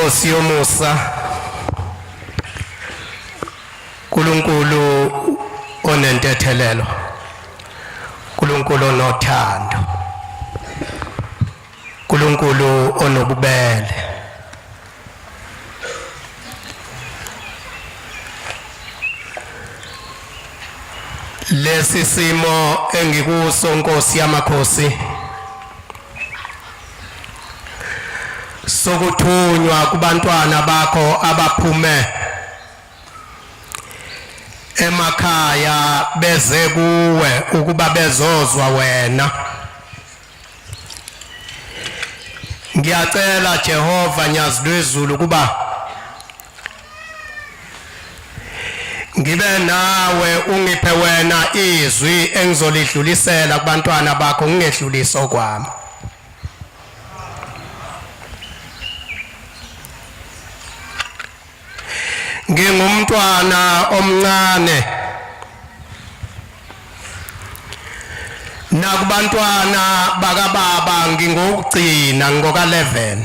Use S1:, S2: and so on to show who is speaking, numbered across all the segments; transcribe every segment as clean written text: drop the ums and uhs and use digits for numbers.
S1: Nkosi yomusa uNkulunkulu onentethelelo uNkulunkulu onothando uNkulunkulu onobubele lesi simo engikuso Nkosi yamakhosi sokuthunywa kubantwana bakho abaphume emakhaya beze kuwe ukuba bezozwa wena. Ngiyacela Jehova Nyazi lwezulu kuba ngibe nawe ungiphe wena izwi engizolidlulisela kubantwana bakho ngingedlulisa okwami. Ngingumntwana omncane nakubantwana bakababa ngingokugcina ngoka 11.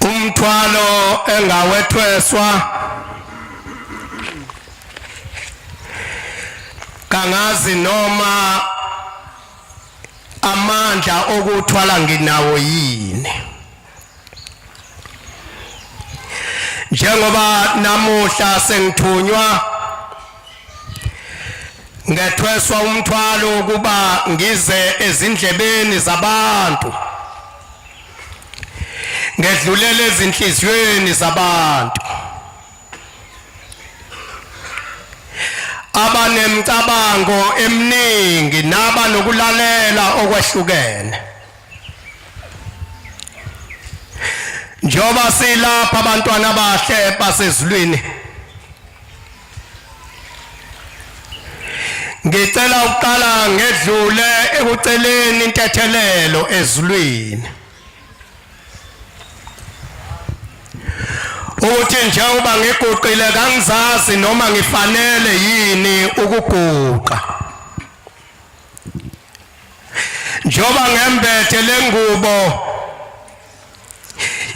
S1: Umthwalo engawethweswa kangazi noma amandla okuthwala nginawo yini. Njengoba namuhla sengithunywa ngethweswa umthwalo ukuba ngize ezindlebeni zabantu ngedlulele ezinhliziyweni zabantu abanemcabango eminingi nabanokullalela okwehlukene. Njoba silapha abantwana abahle basezulwini ngicela ukuqala ngedlule ekuceleni intethelelo ezulwini ukuthi njengoba ngiguqile kangizazi noma ngifanele yini ukuguqa. Njoba ngembethe lengubo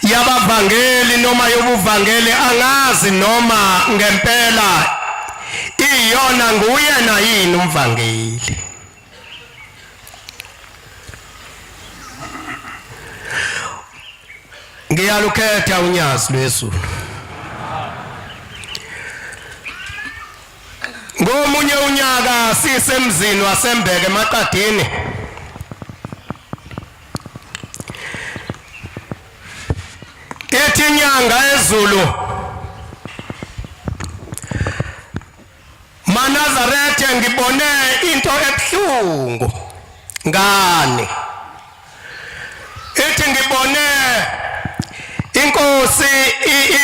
S1: yabavangeli noma yobuvangeli angazi noma ngempela iyona nguyena yini umvangeli. Ngiyalukhetha unyazi lwezulu. Ngomunye unyaka sisemzini waseMbeke eMaqadini ethi inyanga ezulu Manazarethe ngibone into ebuhlungu ngani ethi ngibone inkosi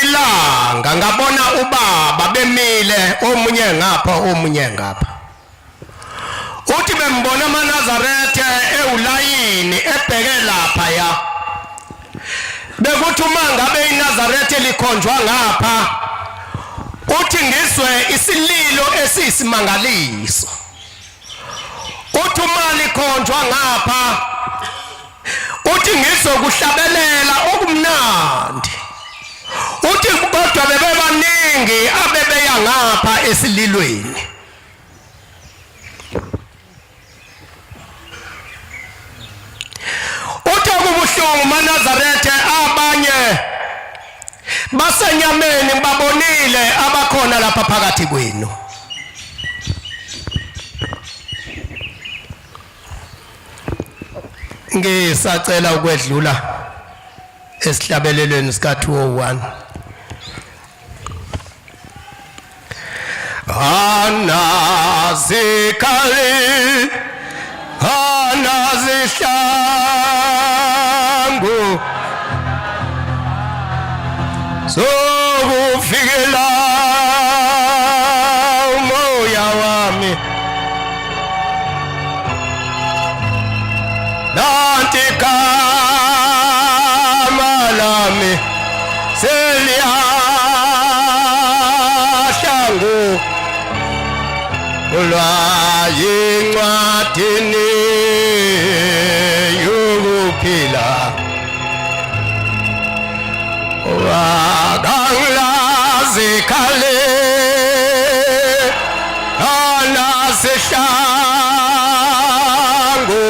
S1: ilanga ngabona ubaba bemile omunye ngapha omunye ngapha. Uthi bembona Manazarethe ewulayini ebheke lapha ya bekuthi uma ngabe iNazarethe likhonjwa ngapha uthi ngizwe isililo esisimangaliso. Uthi uma likhonjwa ngapha uthi ngizokuhlabelela okumnandi. Uthi kodwa bebebaningi abebeya ngapha esililweni. Uthi akubuhlungu Manazarethe abanye basenyameni babonile abakhona lapha phakathi kwenu. Ngisacela ukwedlula esihlabelelweni sika 201. Anazikali anazihlangu sokufikela umoya wami nanti igama lami seliyahlangu ulwa encwadini yokuphila wakangilazi khale anasihlangu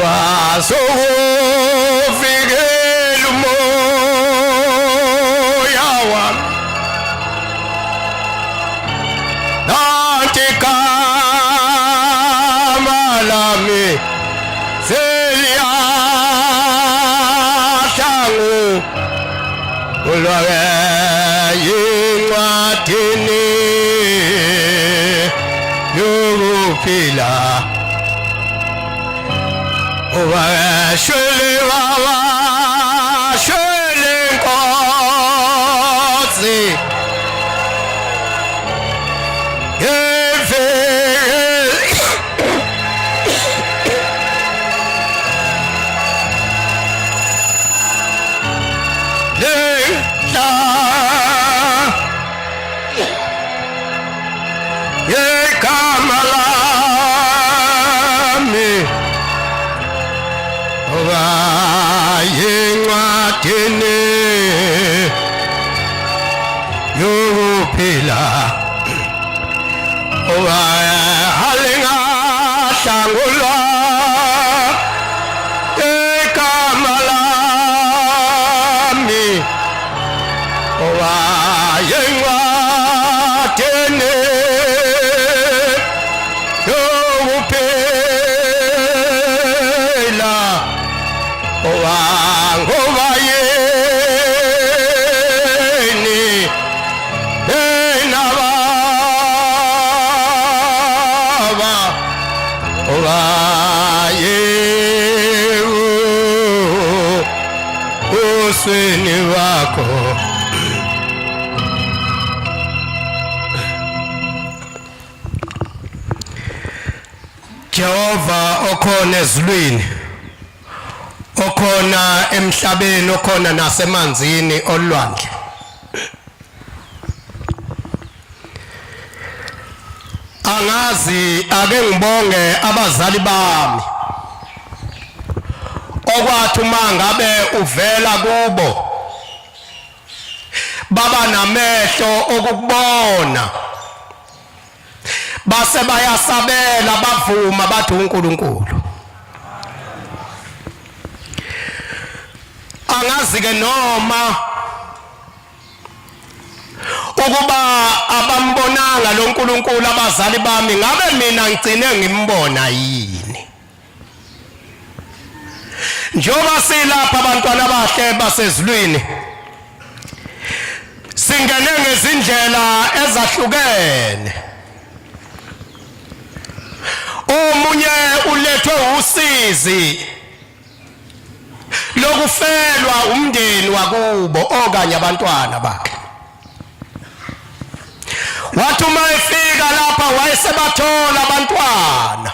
S1: wazokuvikela umoya wami nanti igama lami seliyahlangu ulwake yincwadini yokuphila washele baba shele nkosi yencwadini yokuphila alingahlangulwa igama lami yencwadini yokuphila ngoba yeni enababa usweni wakho Jehova okhona ezulwini okhona emhlabeni okhona nasemanzini olwandle angazi ake ngibonge abazali bami okwathi uma ngabe uvela kubo baba namehlo okukubona base bayasabela bavuma bathi uNkulunkulu angazi ke noma ukuba abambonanga lo Nkulunkulu abazali bami ngabe mina ngicine ngimbona yini njoba silapha abantwana abahle basezulwini singene ngezindlela ezahlukene omunye ulethwe usizi lokufelwa umndeni wakubo okanye abantwana bakhe wathi uma efika lapha wayesebathola abantwana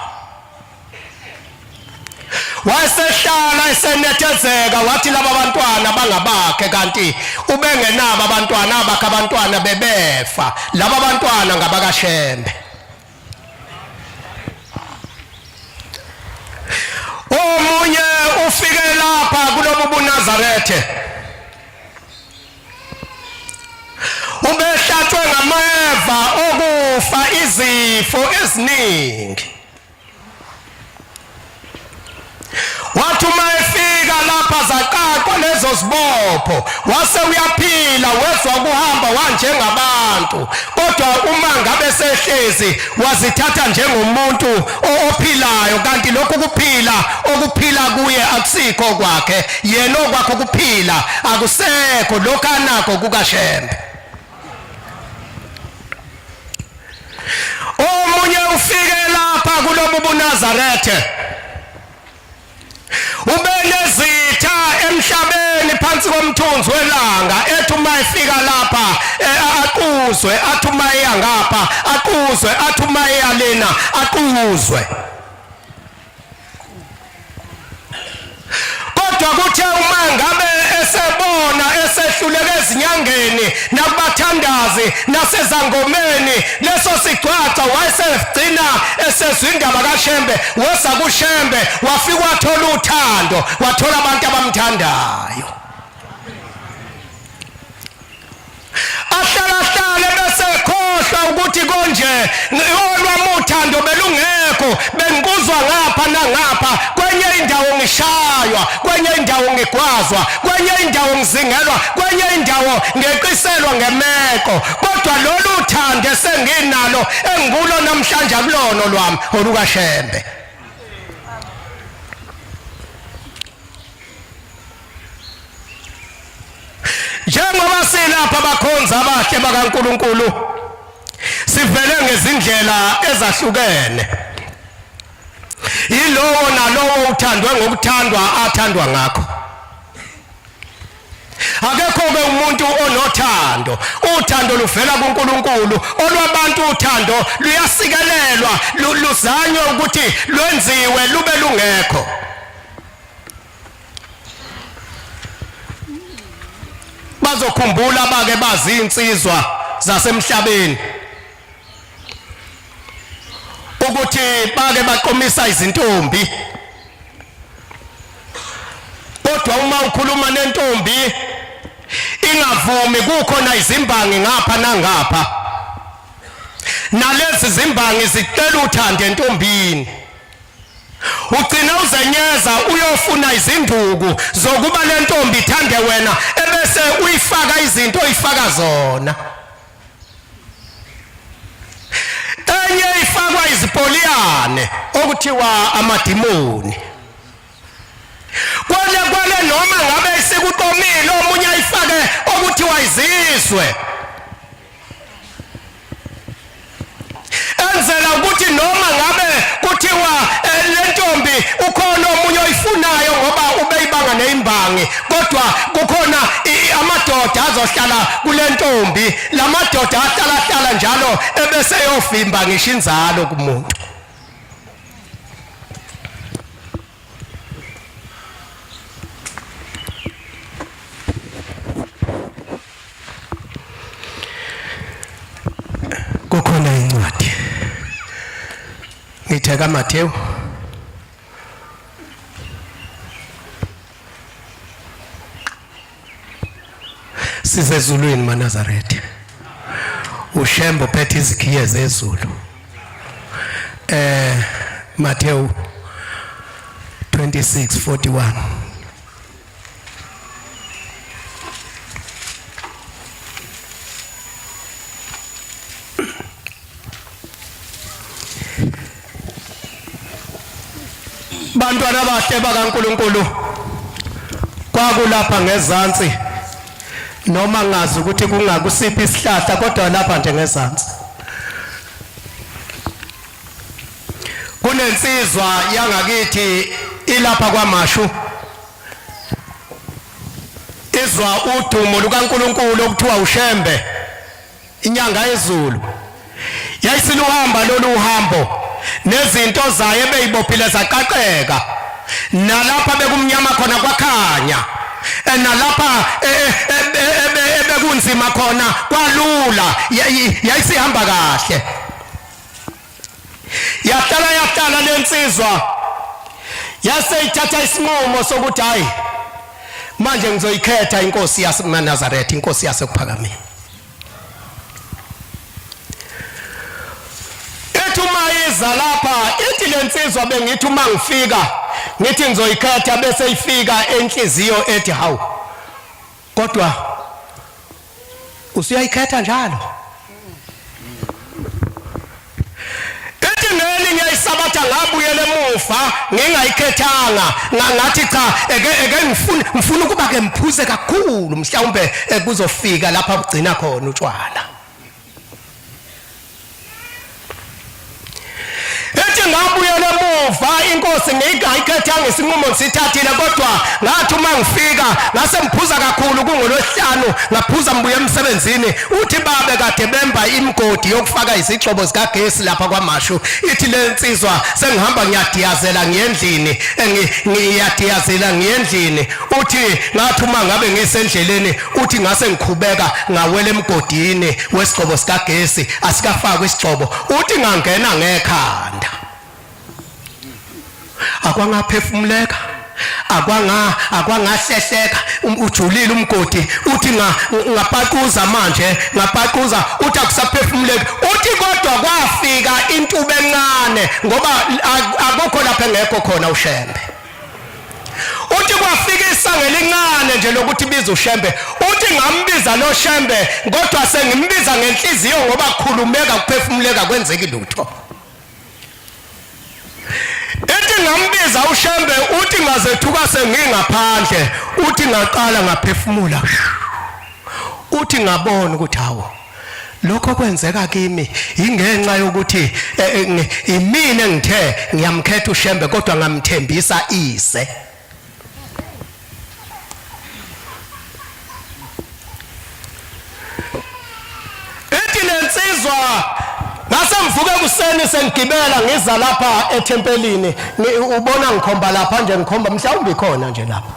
S1: wayesehlala esenethezeka wathi laba abantwana bangabakhe kanti ubengenabo abantwana abakhe abantwana bebefa laba abantwana ngabakashembe omunye ufike lapha kulobu buNazarethe ubehlatshwe ngameva okufa izifo eziningi wathi uma efika lapha zaqaqwa lezo zibopho wase uyaphila wezwa kuhamba wanjengabantu kodwa uma ngabe sehlezi wazithatha njengomuntu ophilayo kanti lokhu okuphila kuye akusikho kwakhe yena okwakhe ukuphila akusekho lokho anakho kukashembe omunye ufike lapha kulobu buNazarethe ubenezitha emhlabeni phansi komthunzi welanga ethi uma efika lapha aquzwe athi uma eya ngapha aquzwe athi uma eya lena aquzwe kodwa kuthe uma ngabe esebona esehluleke ezinyangeni nakuba nakubathandazi nasezangomeni leso sigcwaxa wayesigcina esezindaba kaShembe weza kuShembe wafika wathola uthando wathola abantu abamthandayo ahlala bese khohlwa ukuthi konje olwami uthando belungekho bengikuzwa ngapha nangapha kwenye indawo ngishaywa kwenye indawo ngigwazwa kwenye indawo ngizingelwa kwenye indawo ngeqiselwa ngemeko kodwa lolu uthando esenginalo engikulo namhlanje akulono lwami olukaShembe njengoba silapha abakhonza abahle bakaNkulunkulu sivele ngezindlela ezahlukene yilowo nalowo uthandwe ngokuthandwa athandwa ngakho akekho-ke umuntu onothando uthando luvela kuNkulunkulu olwabantu uthando luyasikelelwa luzanywe ukuthi lwenziwe lube lungekho bazokhumbula bake bazi insizwa zasemhlabeni ukuthi bake baqomisa izintombi kodwa uma ukhuluma nentombi ingavumi kukhona izimbangi ngapha nangapha nalezi zimbangi zicela uthando entombini ugcina uzenyeza uyofuna izinduku zokuba le ntombi ithande wena ebese uyifaka izinto oyifaka zona enye ifakwa izipoliyane okuthiwa amadimoni kwale noma ngabe isikuqomile omunye ayifake okuthiwa izizwe enzela ukuthi noma ngabe kuthiwa le ntombi ukhona omunye oyifunayo ngoba ubeyibanga neimbangi kodwa kukhona amadoda azohlala kule ntombi lamadoda ahlala njalo ebese yovimba ngisho inzalo kumuntu kukhona incwadi ngithe kaMathewu sizezulwini maNazaretha uShembe uphethe izikhiye zezulu Mathewu 26:41 bantwana bahle bakaNkulunkulu kwakulapha ngezansi noma ngazi ukuthi kungakusiphi isihlahla kodwa lapha nje ngezansi kunensizwa yangakithi ilapha kwaMashu izwa udumo lukaNkulunkulu okuthiwa uShembe inyanga yezulu yayisiluhamba lolu uhambo nezinto zayo beyibophile zaqaqeka nalapha bekumnyama khona kwakhanya nalapha bekunzima khona kwalula yayisihamba kahle yahlala lensizwa yaseyithatha isinqumo sokuthi hayi manje ngizoyikhetha inkosi yaseNazaretha inkosi yasekuphakameni iza lapha ithi lensizwa bengithi uma ngifika ngithi ngizoyikhetha bese ifika enhliziyo ethi hawu kodwa usuyayikhetha njalo ithi ngelinye isabatha ngabuyele emuva ngingayikhethanga ngathi cha eke ngifuna ukuba ke ngiphuze kakhulu mhlawumbe kuzofika lapha ugcina khona utshwala ngabuyela emuva emuva inkosi ngiyikhetha ngesinqumo ngisithathile kodwa ngathi uma ngifika ngase ngiphuza kakhulu kungolwesihlanu ngaphuza mbuye emsebenzini uthi babe kade bemba imgodi yokufaka izixhobo zikagesi lapha kwaMashu ithi lensizwa sengihamba ngiyadiyazela ngiyendlini ngiyadiyazela ngiyendlini uthi ngathi uma ngabe ngisendleleni uthi ngase ngikhubeka ngawela emgodini wesigcobo sikagesi asikafakwe isigcobo uthi ngangena ngekhanda akwangaphefumuleka akwangahleka ujulile umgodi uthi ngapaquza manje ngapaquza uthi akusaphefumuleki uthi kodwa kwafika intuba encane ngoba akukho lapha engekho khona ushembe uthi kwafika isango elincane nje lokuthi biza ushembe uthi ngambiza lo shembe kodwa sengimbiza ngenhliziyo ngoba kukhulumeka kuphefumuleka kwenzeki lutho ethi ngambiza ushembe uthi ngazethuka sengingaphandle uthi ngaqala ngaphefumula uthi ngabona ukuthi hawo lokho kwenzeka kimi ingenxa yokuthi imina engithe ngiyamkhetha ushembe kodwa ngamthembisa ise ethi lensizwa ngase ngivuke kuseni sengigibela ngiza lapha ethempelini ubona ngikhomba lapha nje ngikhomba mhlawumbe ikhona nje lapha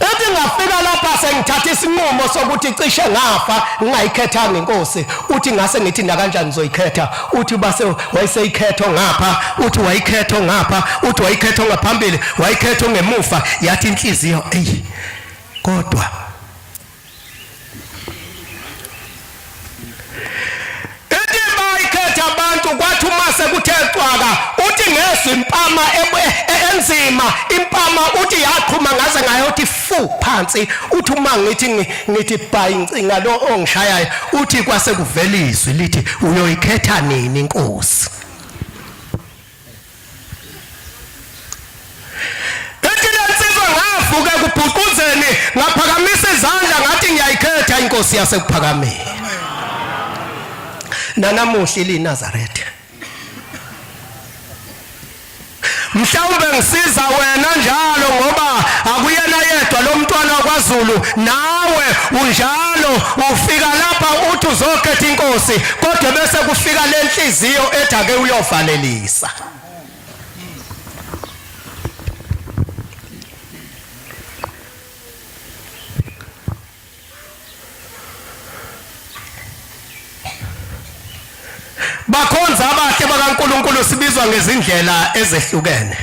S1: ethi ngafika lapha sengithatha isinqumo sokuthi cishe ngafa ngingayikhethanga inkosi uthi ngase ngithi na kanjani ngizoyikhetha uthi base wayiseyikhetho ngapha uthi wayikhetho ngapha uthi wayikhetho ngaphambili wayikhetho ngemuva yathi inhliziyo kodwa abantu kwathi uma sekuthecwaka uthi ngezwe impama enzima impama uthi yaqhuma ngaze ngayothi fu phansi uthi uma ngithi bhayi incinga lo ongishayayo uthi kwase kuvelizwe lithi uyoyikhetha nini inkosi ethi lensizwa ngavuka kubhuquzeni ngaphakamisa izandla ngathi ngiyayikhetha inkosi yasekuphakameni nanamuhla liNazaretha mhlawumbe ngisiza wena njalo ngoba akuyena yedwa lo mntwana kwaZulu nawe unjalo ufika lapha uthi uzokhetha inkosi kodwa bese kufika lenhliziyo ethi ake uyovalelisa bakhonza abahle bakaNkulunkulu sibizwa ngezindlela ezehlukene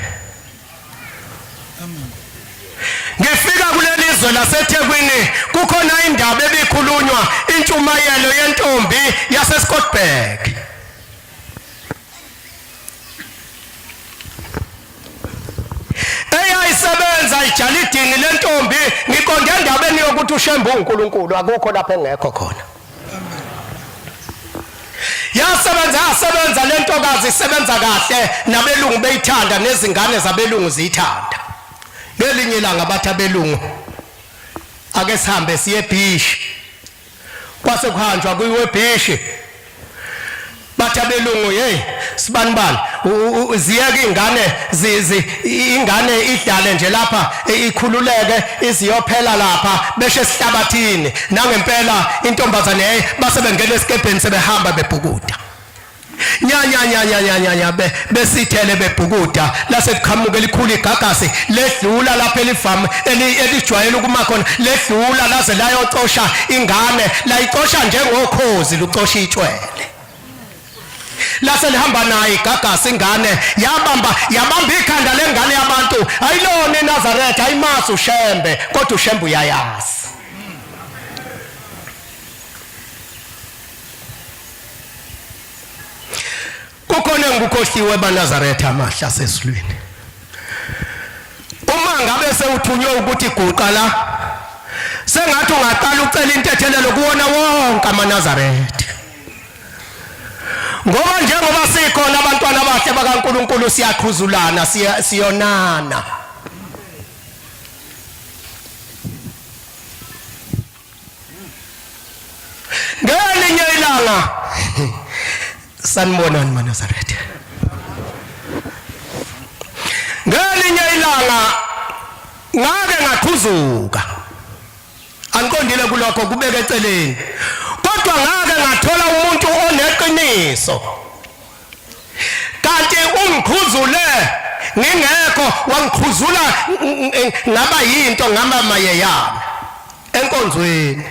S1: ngifika kuleli izwe laseThekwini kukhona indaba ebikhulunywa intshumayelo yentombi yaseScottsburg eyayisebenza ijalidini lentombi ngiqonde endabeni yokuthi ushembe uNkulunkulu akukho lapha engekho khona yasebenza lentokazi isebenza kahle nabelungu beyithanda nezingane zabelungu ziyithanda ngelinye ilanga bathi abelungu ake sihambe siye eBhishi kwase kuhanjwa kuyiwe eBhishi bathi abelungu sibanibani ziyeke ingane idlale nje lapha ikhululeke iziyophela lapha beshe sihlabathini nangempela intombazane base bengena esikebheni sebehamba bebhukuda nya besithele bebhukuda lase kuqhamuka elikhulu igagasi ledlula lapha elivamu elijwayele ukuma khona ledlula laze layocosha ingane layicosha njengokhozi lucosha itshwele lase lihamba naye igagasi ingane yabamba ikhanda lengane yabantu ayilona iNazaretha ayimazi ushembe kodwa ushembe uyayazi kukhona ngukhohliwe baNazaretha amahla sesilwini uma ngabe sewuthunywe ukuthi guqa la sengathi ungaqala ucela intethelelo kuwona wonke amaNazaretha ngoba njengoba sikhona abantwana abahle bakaNkulunkulu siyaqhuzulana siyonana ngelinye ilanga sanibonani maNazaretha ngelinye ilanga ngake ngaqhuzuka angiqondile kulokho kubeka eceleni kodwa ngake ngathola umuntu oneqiniso kanti ungikhuzule ngingekho wangikhuzula ngaba yinto ngama yeyami enkonzweni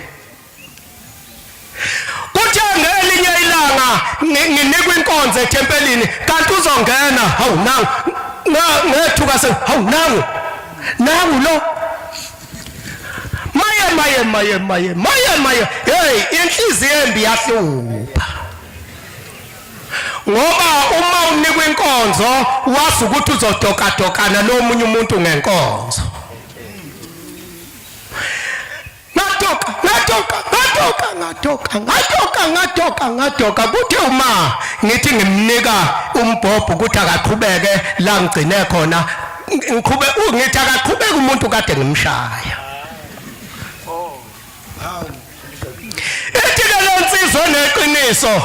S1: kuthe ngelinye ilanga nginikwa inkonzo ethempelini kanti uzongena hawu nangu ngethuka se hawu nangu lo maye hey inhliziyo embi yahlupha ngoba uma unikwa inkonzo wazi ukuthi uzodokadokana lo munye umuntu ngenkonzo ngatoka kuthe uma ngithi ngimnika umbhobho ukuthi akaqhubeke la ngigcine khona ngithi akaqhubeke umuntu kade ngimshaya ethi le nsizwa neqiniso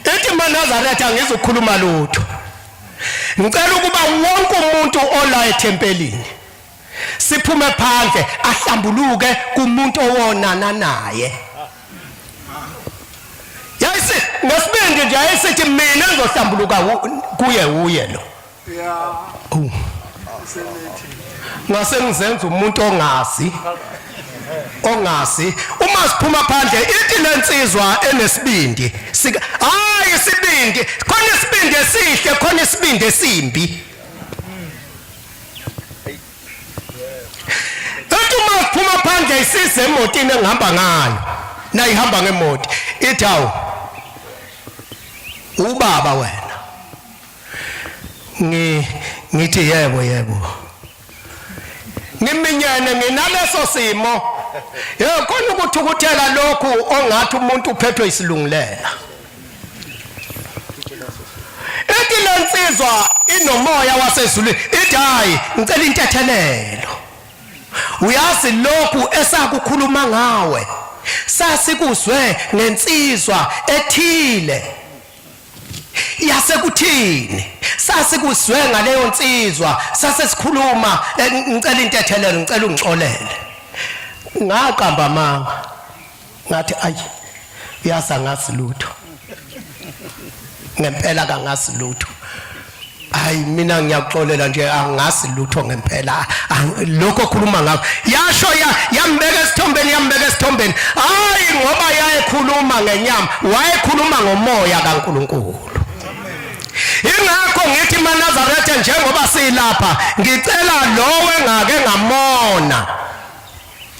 S1: ethi maNazaretha angizukhuluma lutho ngicela ukuba wonke umuntu ola ethempelini siphume phandle ahlambuluke kumuntu owonana naye yayisi ngesibindi nje ayisithi mina ngizohlambuluka uye lo ngase ngizenza umuntu ongazi uma siphuma phandle ithi lensizwa enesibindi hayi isibindi khona isibindi esihle khona isibindi esimbi ethi uma siphuma phandle isise emotini engihamba ngayo nayihamba ngemoto ithi hawu ubaba wena ngithi yebo ngiminyene nginaleso simo khona ukuthukuthela lokhu ongathi umuntu uphethwe isilungulela ethi lensizwa inomoya wasezulwini ithi hayi ngicela intethelelo uyazi lokhu esakukhuluma ngawe sasikuzwe ngensizwa ethile yasekuthini sasikuzwe ngaleyo nsizwa sasesikhuluma ngicela intethelelo ngicela ungixolele ngaqamba manga ngathi ayi uyasa ngazi lutho ngempela kangazi lutho hayi mina ngiyaxolela nje angazi lutho ngempela lokho okhuluma ngakho yasho yambeka esithombeni hayi ngoba yayekhuluma ngenyama wayekhuluma ngomoya kaNkulunkulu ingakho ngithi maNazaretha njengoba silapha ngicela lowe ngake ngamona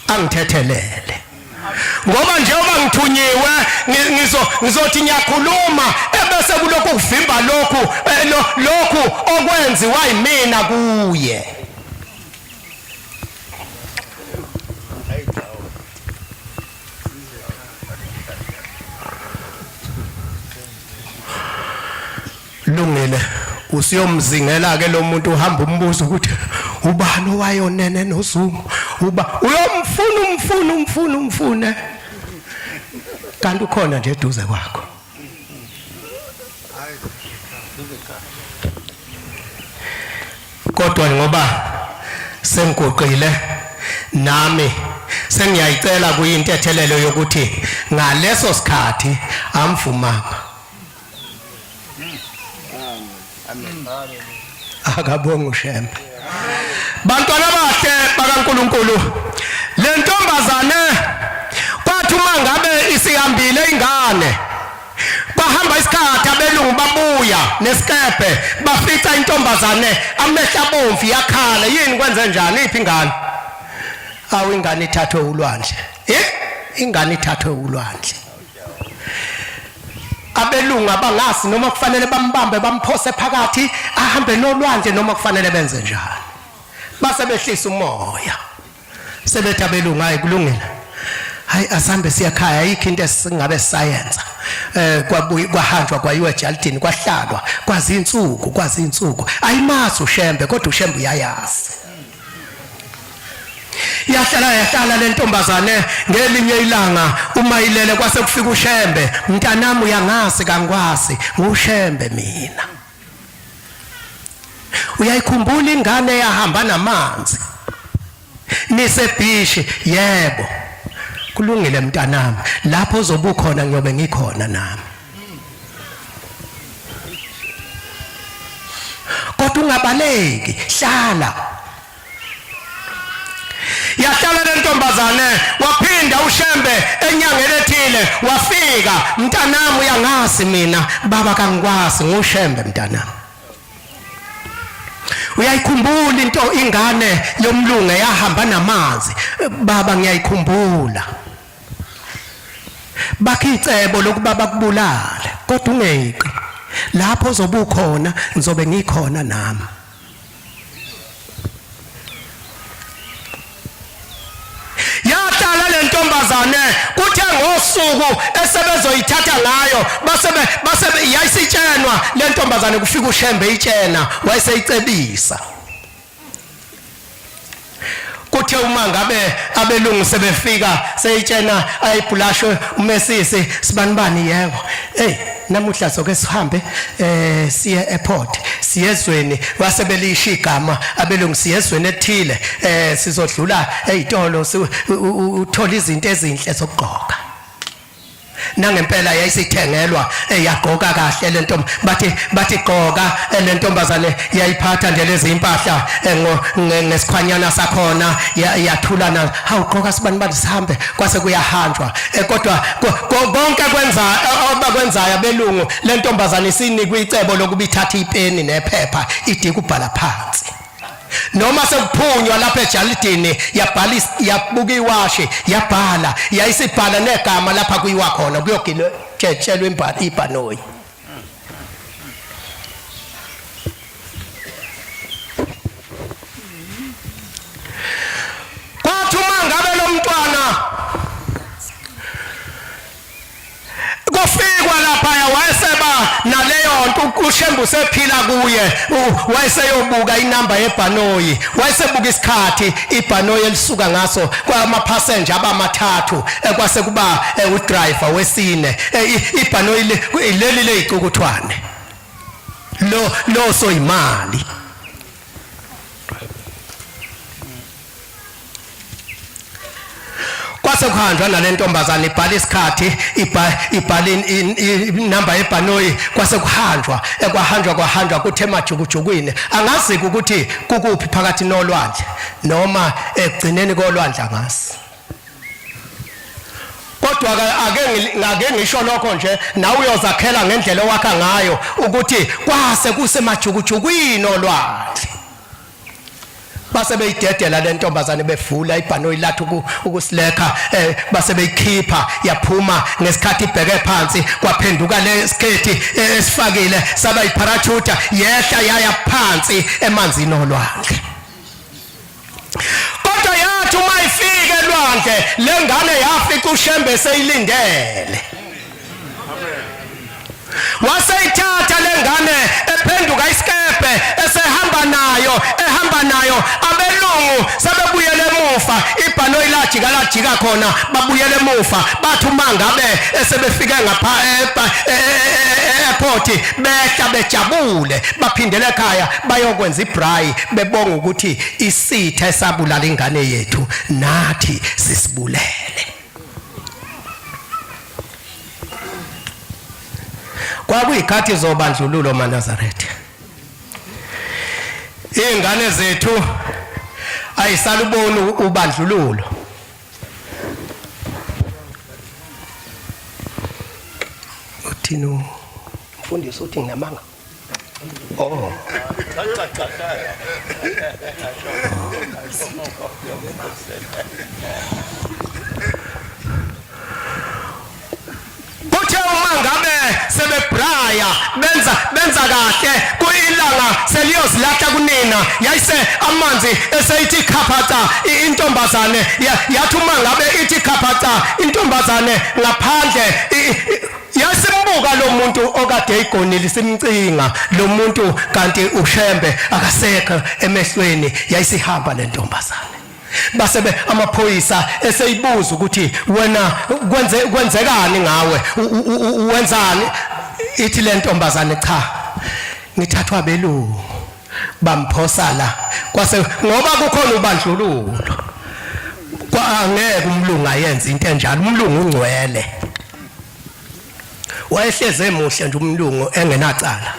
S1: angithethelele ngoba njengoba ngithunyiwe ngizothi ngiyakhuluma ebese kulokho kuvimba lokhu okwenziwa yimina kuye lungile usiyomzingela ke lo muntu uhamba umbuzo ukuthi ubani owayonene noZungu uyomfuna kanti ukhona nje eduze kwakho kodwa ngoba sengigoqile nami sengiyayicela kuyintethelelo yokuthi ngaleso sikhathi amvumanga akabonga ushembe bantwana bahle bakaNkulunkulu le ntombazane kwathi uma ngabe isihambile ingane bahamba isikhathi abelungu babuya nesikepe bafica intombazane amehla bomvu yakhala yini kwenze njani iphi ingane awu ingane ithathwe ulwandle ingane ithathwe ulwandle abelungu abangasi noma kufanele bambambe bamphose phakathi ahambe nolwandle noma kufanele benze njani base behlisa umoya sebethi abelungu hayi kulungile hayi asambe siyakhaya ayikho into esingabe sisayenza kwahanjwa kwayiwe ejaldini kwahlalwa kwazi insuku ayimazi ushembe kodwa ushembe uyayazi yahlala le ntombazane ngelinye ilanga uma ilele kwase kufika ushembe mntanami uyangasi kangwazi ushembe mina Uyayikhumbula ingane eyahamba namanzi nisebhishi? Yebo. Kulungile mntanami, lapho uzobe ukhona ngiyobe ngikhona nami. Kodwa ungabaleki, hlala. Yahlala le ntombazane, waphinda ushembe enyangeni ethile, wafika. Mntanami uyangazi mina baba kangikwazi ngushembe mntanami. Uyayikhumbula into ingane yomlungu yahamba namanzi? Baba ngiyayikhumbula. Bakhicebo lokuba bakubulale, kodwa ungeke. Lapho uzobe ukhona ngizobe ngikhona nami. Yahlala le ntombazane, kuthe ngosuku esebezoyithatha ngayo basebe yayisitshenwa le ntombazane, kufika ushembe itshena wayeseyicebisa. Kuthe uma ngabe abelungu sebefika seyitshena ayibhulashe umesisi sibanibani, yebo namuhla soke sihambe siye airport siyezweni, wasebelisha igama abelungu siyezweni ethile sizodlula ezitolo uthola izinto ezinhle zokugqoka. Nangempela yayisithengelwa yagqoka kahle le ntombi, bathi gqoka le ntombazane yayiphatha nje lezi impahla ngesikhwanyana sakhona yathulana, hawugqoka sibanibani sihambe, kwase kuyahanjwa. Kodwa konke abakwenzayo abelungu, le ntombazane isinikwe icebo lokuba ithathe ipeni nephepha idike ubhala phansi. Noma sekuphunywa lapha ejalidini yabuka iwashi yabhala, yayisibhala negama lapha kuyiwa khona kuyotshelwa ibhanoyi. Kwathi uma ngabe lo mntwana kufikwa lapha wayeseba naleyo nto ushembe usephila kuye, wayeseyobuka inamba yebhanoyi, wayesebuka isikhathi ibhanoyi elisuka ngaso kwama-passenger abamathathu, kwase kuba udriver wesine. Ibhanoyi leli leyicukuthwane lo soyimali. Kwase kuhanjwa nale ntombazane ibhala isikhathi, ibhala inamba yebhanoyi, kwase kwahanjwa kuthe emajukujukwini. Angazi ukuthi kukuphi phakathi nolwandle noma egcineni kolwandle angazi. Kodwa ake ngisho lokho nje, nawe uyozakhela ngendlela owakha ngayo ukuthi kwase kusemajukujukwini olwandle. Base beyidedela le ntombazane bevula ibhanoyi lathi ukusilekha, base beyikhipha yaphuma ngesikhathi ibheke phansi, kwaphenduka le sketi esifakile saba iparachute yehla yaya phansi emanzini olwandle. Kodwa yathi uma ifike elwandle le ngane yafika ushembe seyilindele. Waseyithatha le ngane ephenduka isikepe ehamba nayo. Abelungu sebebuyele emuva, ibhanoyi lajika khona, babuyele emuva. Bathi uma ngabe sebefike ngapha airport behla bejabule, baphindele ekhaya bayokwenza ibhrayi bebonga ukuthi isitha esabulala ingane yethu nathi sisibulele. Kwakuyikhathi zobandlululo maNazaretha. Ingane zethu ayisaluboni ubandlululo. Uthini umfundisi uthi nginamanga? Oh. Ngabe sebebraya benza kahle kuyilanga seliyozilahla kunina, yayise amanzi eseyithi khaphatha intombazane, yathi uma ngabe ithi khaphatha intombazane ngaphandle yasimbuka lo muntu okade eyigonile simcinga lo muntu, kanti ushembe akasekho emehlweni, yayisihamba le ntombazane. Basebe amaphoyisa eseyibuza ukuthi wena kwenzekani ngawe, wenzani? Ithi le ntombazane cha, ngithathwa abelungu bamphosa la kwase ngoba kukhona ubandlululo kwangeke umlungu ayenze into enjalo umlungu ungcwele wayehleze emuhle nje umlungu engenacala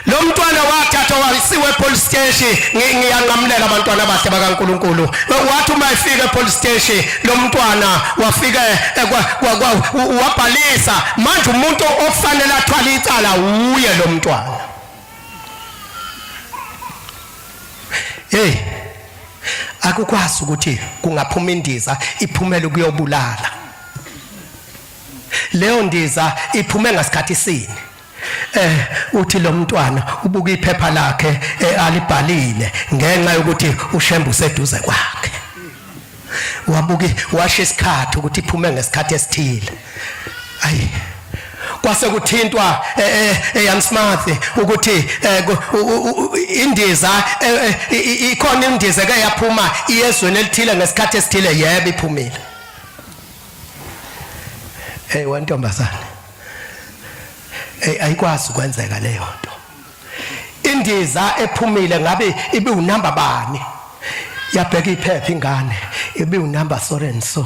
S1: lo mntwana wathathwa wasiwe police station ngiyanqamulela abantwana abahle bakaNkuluNkulu wathi uma efika police station lo mntwana wafika wabhalisa manje umuntu okufanele athwale icala uye lo mntwana akukwazi ukuthi kungaphuma indiza iphumele ukuyobulala leyo ndiza iphume ngasikhathi sini uthi lo mntwana ubuka iphepha lakhe alibhalile ngenxa yokuthi uShembu seduze kwakhe wabuka washo isikhathi ukuthi iphume ngesikhathi esithile ayi kwase kuthintwa eyansmathi ukuthi indiza ikhona indiza eke yaphuma iyezweni elithile ngesikhathi esithile yebo iphumile wantombazana ayikwazi ukwenzeka leyo nto indiza ephumile ngabe ibe unamba bani yabheka iphepha ingane ibe unamba so and so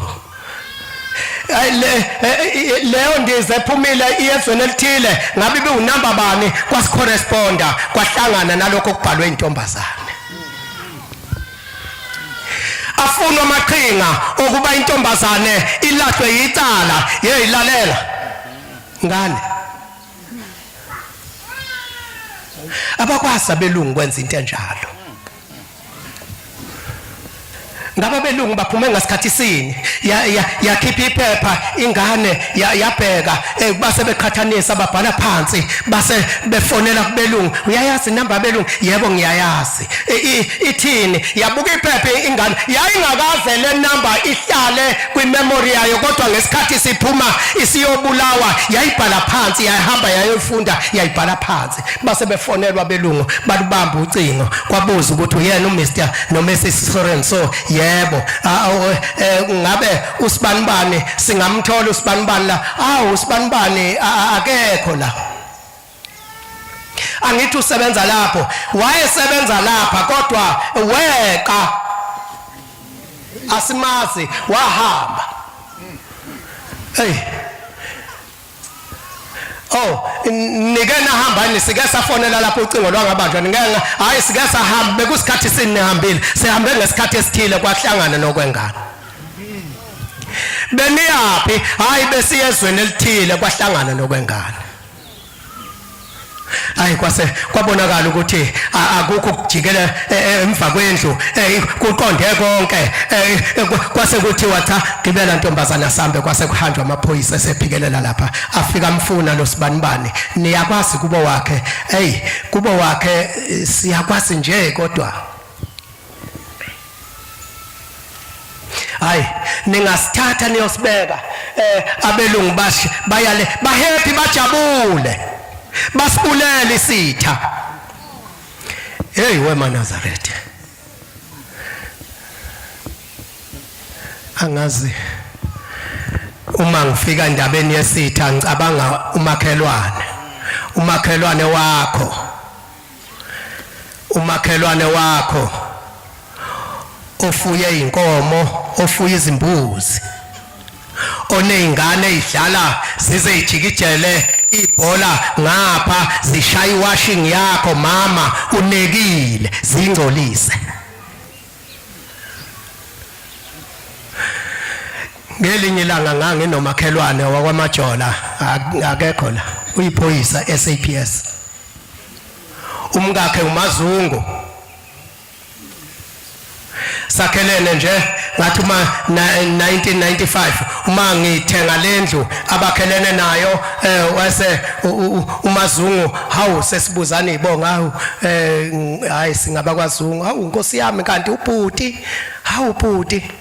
S1: leyo ndiza ephumile iyezweni elithile ngabe ibe unamba bani kwasicorresponda kwahlangana nalokho kubhalwe intombazane afuna amaqhinga okuba intombazane ilahlwe yicala yeyilalela ngane abakwazi abelungu kwenza into enjalo ngaba belungu baphume ngasikhathi sini yakhipha iphepha ingane yabheka base beqhathanisa babhala phansi base befonela kubelungu uyayazi inamba yabelungu yebo ngiyayazi ithini yabuka iphepha ingane yayingakaze le number ihlale kwimemory yayo kodwa ngesikhathi siphuma isiyobulawa yayibhala phansi yahamba yayofunda yayibhala phansi base befonelwa belungu balubamba ucingo kwabuza ukuthi uyena uMr noMrs Sorenso yebo ngabe usibanibani singamthola usibanibani la usibanibani akekho la angithi usebenza lapho wayesebenza lapha kodwa weqa asimazi wahamba nike nahambani sike safonela lapho ucingo lwangabanjwa ngeke hayi sike sahamba bekusikhathi sinihambile sihambe ngesikhathi esithile kwahlangana nokwengana beniyaphi hayi besiyezweni elithile kwahlangana nokwengana hayi kwase kwabonakala ukuthi akukho kujikela emva kwendlu kuqonde konke kwase kuthiwa cha gibela ntombazana sambe kwase kuhanjwa amaphoyisa esephikelela lapha afika mfuna lo sibanibani niyakwazi kubo wakhe kubo wakhe siyakwazi nje kodwa hayi ningasithatha niyosibeka abelungu bashi bayale bahappy bajabule basibulele isitha wema Nazareth angazi uma ngifika endabeni yesitha ngicabanga umakhelwane wakho ofuye inkomo ofuye izimbuzi oneyingane ezidlala zize ijikijele ibhola ngapha zishaya iwashing yakho mama unekile zingcolise ngelinye ilanga nganginomakhelwane wakwamajola akekho la uyiphoyisa SAPS umkakhe uMazungu sakhelene nje ngathi uma 1995 uma ngithenga lendlu abakhelene nayo wase uMazungu hawu sesibuzana ibonga hayi singaba kwaZungu hawu Nkosi yami kanti ubhuti hawu ubhuti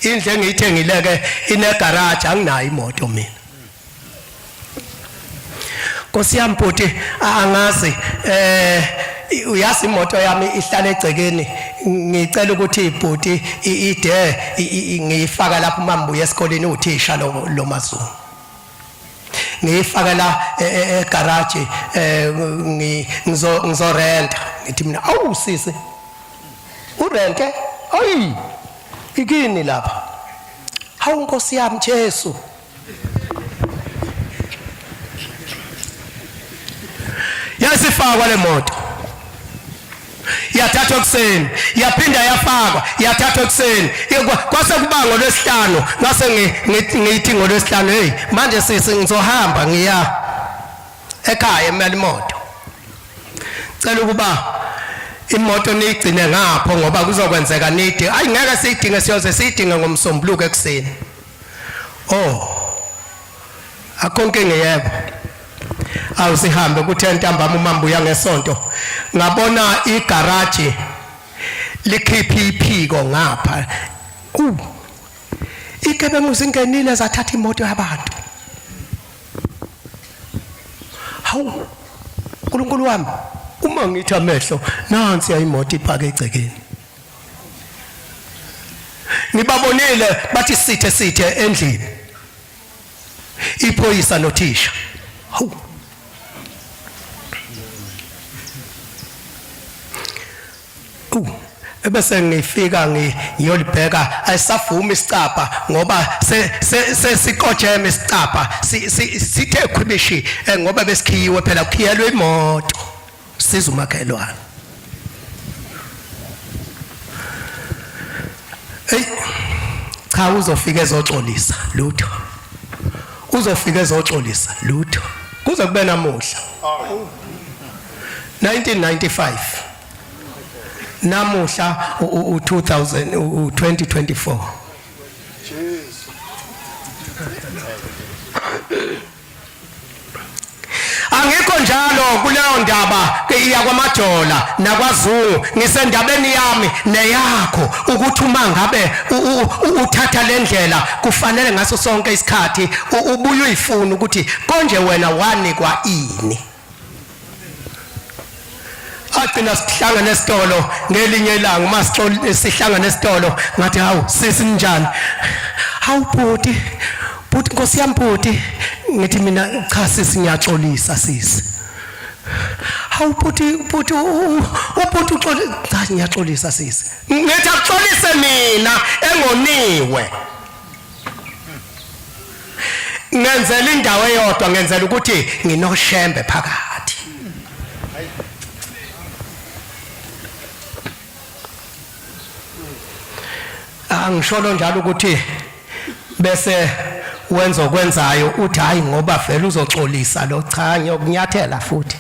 S1: indlu engiyithengileke ine garage anginayo imoto mina Nkosi yami bhuti angazi uyazi imoto yami ihlala egcekeni ngicela ukuthi ibhuti ide ngiyifaka lapho mambuye esikoleni uthisha lo mazungu ngiyifaka la egarage ngizorenta ngithi mina awu sisi urente ayi ikini lapha hawu Nkosi yami Jesu yasifakwa le moto yathathwa kuseni yaphinda yafakwa yathathwa kuseni kwase kuba ngolwesihlanu ngase ngithi ngolwesihlanu hey manje sisi ngizohamba ngiya ekhaya emali moto cela ukuba imoto niyigcine ngapho ngoba kuzokwenzeka nidi ayi ngeke siyidinge siyoze siyidinge ngomsombuluko ekseni akonke ngiyebo awusihambe kuthe ntambama umambuya ngesonto ngabona igarage likhipha iphiko ngapha igebengu zingenile zathatha imoto yabantu hawu uNkulunkulu wami uma ngithi amehlo nansi imoto iphaka egcekeni ngibabonile bathi sithe endlini iphoyisa nothisha hawu ebese ngifika ngiyolibheka ayisavumi isicapha ngoba sesikojeme isicapha sithe khwibishi ngoba besikhiwe phela kukhiyelwe imoto siza umakhelwane cha uzofika ezoxolisa lutho uzofika ezoxolisa lutho kuze kube namuhla 1995 namuhla u2024 angikho njalo kuleyo ndaba yakwamajola nakwaZungu ngisendabeni yami neyakho ukuthi uma ngabe uthatha lendlela kufanele ngaso sonke isikhathi ubuye uyifuna ukuthi konje wena wanikwa ini agcina sihlangana esitolo ngelinye ilanga uma sihlangana esitolo ngathi hawu sisi njani hawu bhuti Nkosi yami bhuti ngithi mina cha sisi ngiyaxolisa sisi hawu bhuti uxolisa cha ngiyaxolisa sisi ngithi akuxolise mina engoniwe ngenzela indawo eyodwa ngenzela ukuthi nginoshembe phakathi angisholo njalo ukuthi bese wenza okwenzayo uthi hayi ngoba vele uzoxolisa lo cha ngiyokunyathela futhi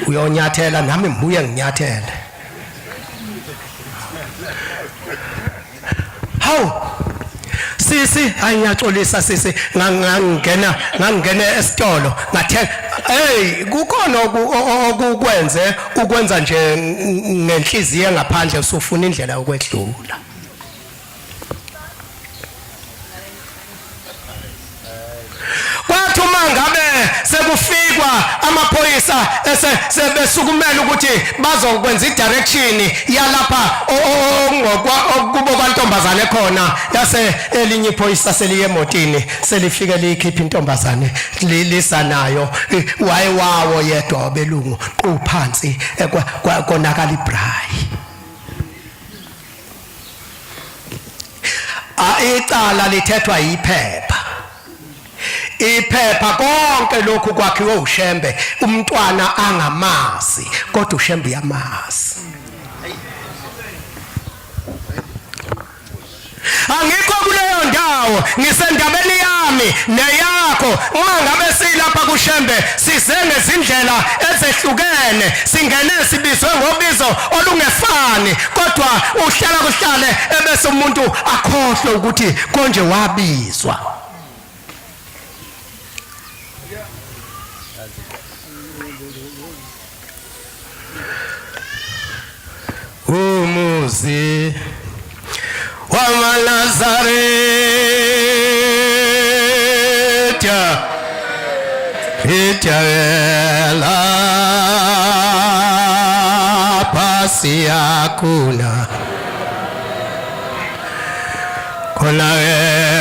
S1: uyonyathela nami ngibuye nginyathele hawu sisi ayiyaxolisa sisi ngangena esitolo ngathe hey kukhona ukwenza nje ngenhliziyo ngaphandle usufuna indlela yokwedlula kwathi uma ngabe sekufikwa amaphoyisa sebesukumela ukuthi bazokwenza idirection yalapha okubo kwantombazane khona yase elinye iphoyisa seliye emotini selifike likhipha intombazane lisanayo wayewawo yedwa obelungu quphansi konakala ibray icala lithethwa iphepha konke lokhu kwakhiwe ushembe umntwana angamazi kodwa ushembe uyamazi angikho kuleyo ndawo ngisendabeni yami neyakho uma ngabe silapha kushembe sizenge izindlela ezehlukene singene sibizwe ngobizo olungefani kodwa uhlala kuhlale ebese umuntu akhohlwe ukuthi konje wabizwa umuzi wamaNazaretha Itagela pasi yakuna kona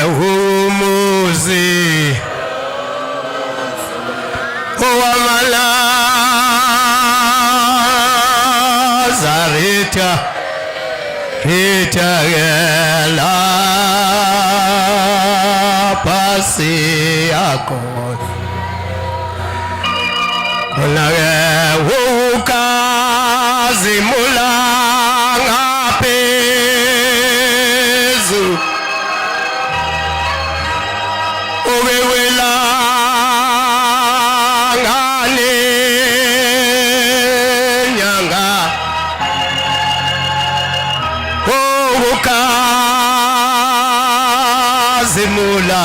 S1: umuzi owamala zarita itagela pasi yakuna kona ukazimula ngaphezulu owewela ngane nyanga ukazimula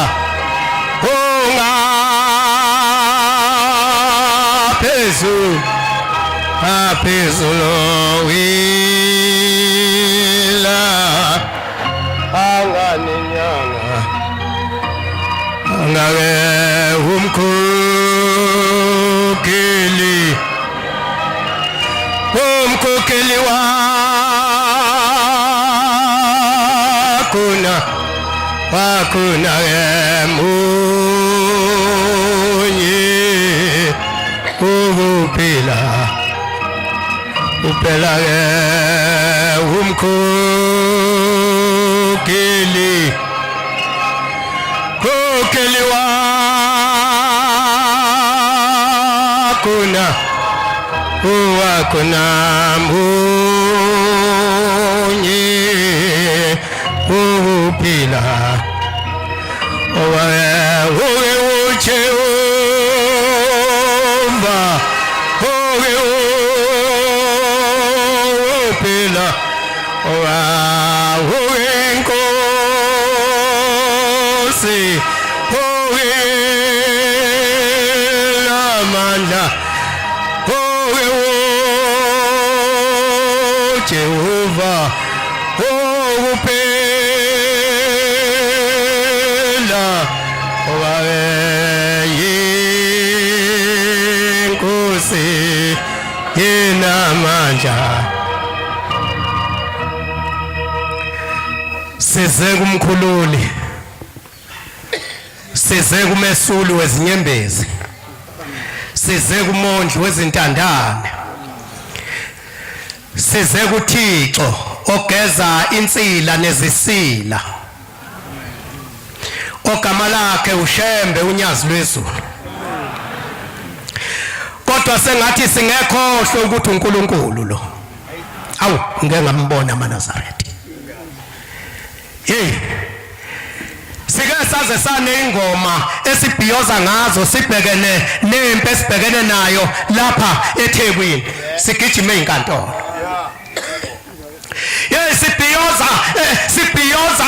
S1: phezulu wila angane nyanga angake umkhokheli wakuna munye ukuphila uphela umkhokheli wakuna munye ukuphila Jehovah, ukuphela yinkosi yenamandla. Size kumkhululi, size kumesuli wezinyembezi, size kumondli wezintandane, size kuThixo ogeza insila nezisila, ogama lakhe ushembe unyazi lwezulu. Kodwa sengathi singekhohlwe ukuthi uNkulunkulu lo. Awu ngeke ngambona amaNazaretha. Hey, sike saze sane ingoma esibhiyoza ngazo sibhekene nempi esibhekene nayo lapha eThekwini, sigijima ezinkantolo. Hey, sibhiyoza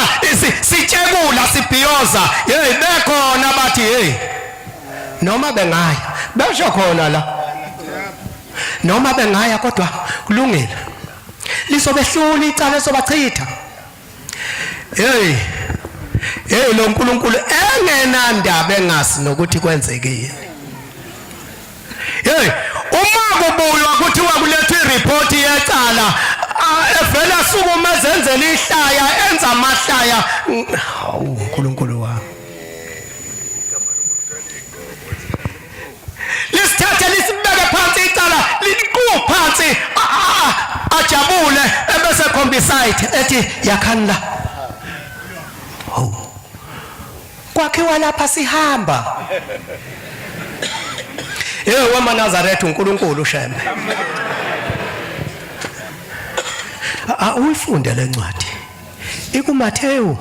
S1: sitshekula sibhiyoza. Hey, bekhona bathi hey noma bengaya besho khona la, noma bengaya kodwa kulungile lisobehlula icala esobachitha. Hey lo uNkulunkulu engenandaba engasi nokuthi kwenzekile. Hey, uma kubuywa kuthiwa kulethwa ireport yecala evela sukuma zenzela ihlaya enza amahlaya. Hawu uNkulunkulu wami, lisithathe lisibeke phansi icala liqhu phansi ajabule ebese combicide ethi yakhanla. Kwakhiwa lapha sihamba. Yewe amaNazaretha uNkulunkulu shembe. Uyifunde le ncwadi ikuMathewu.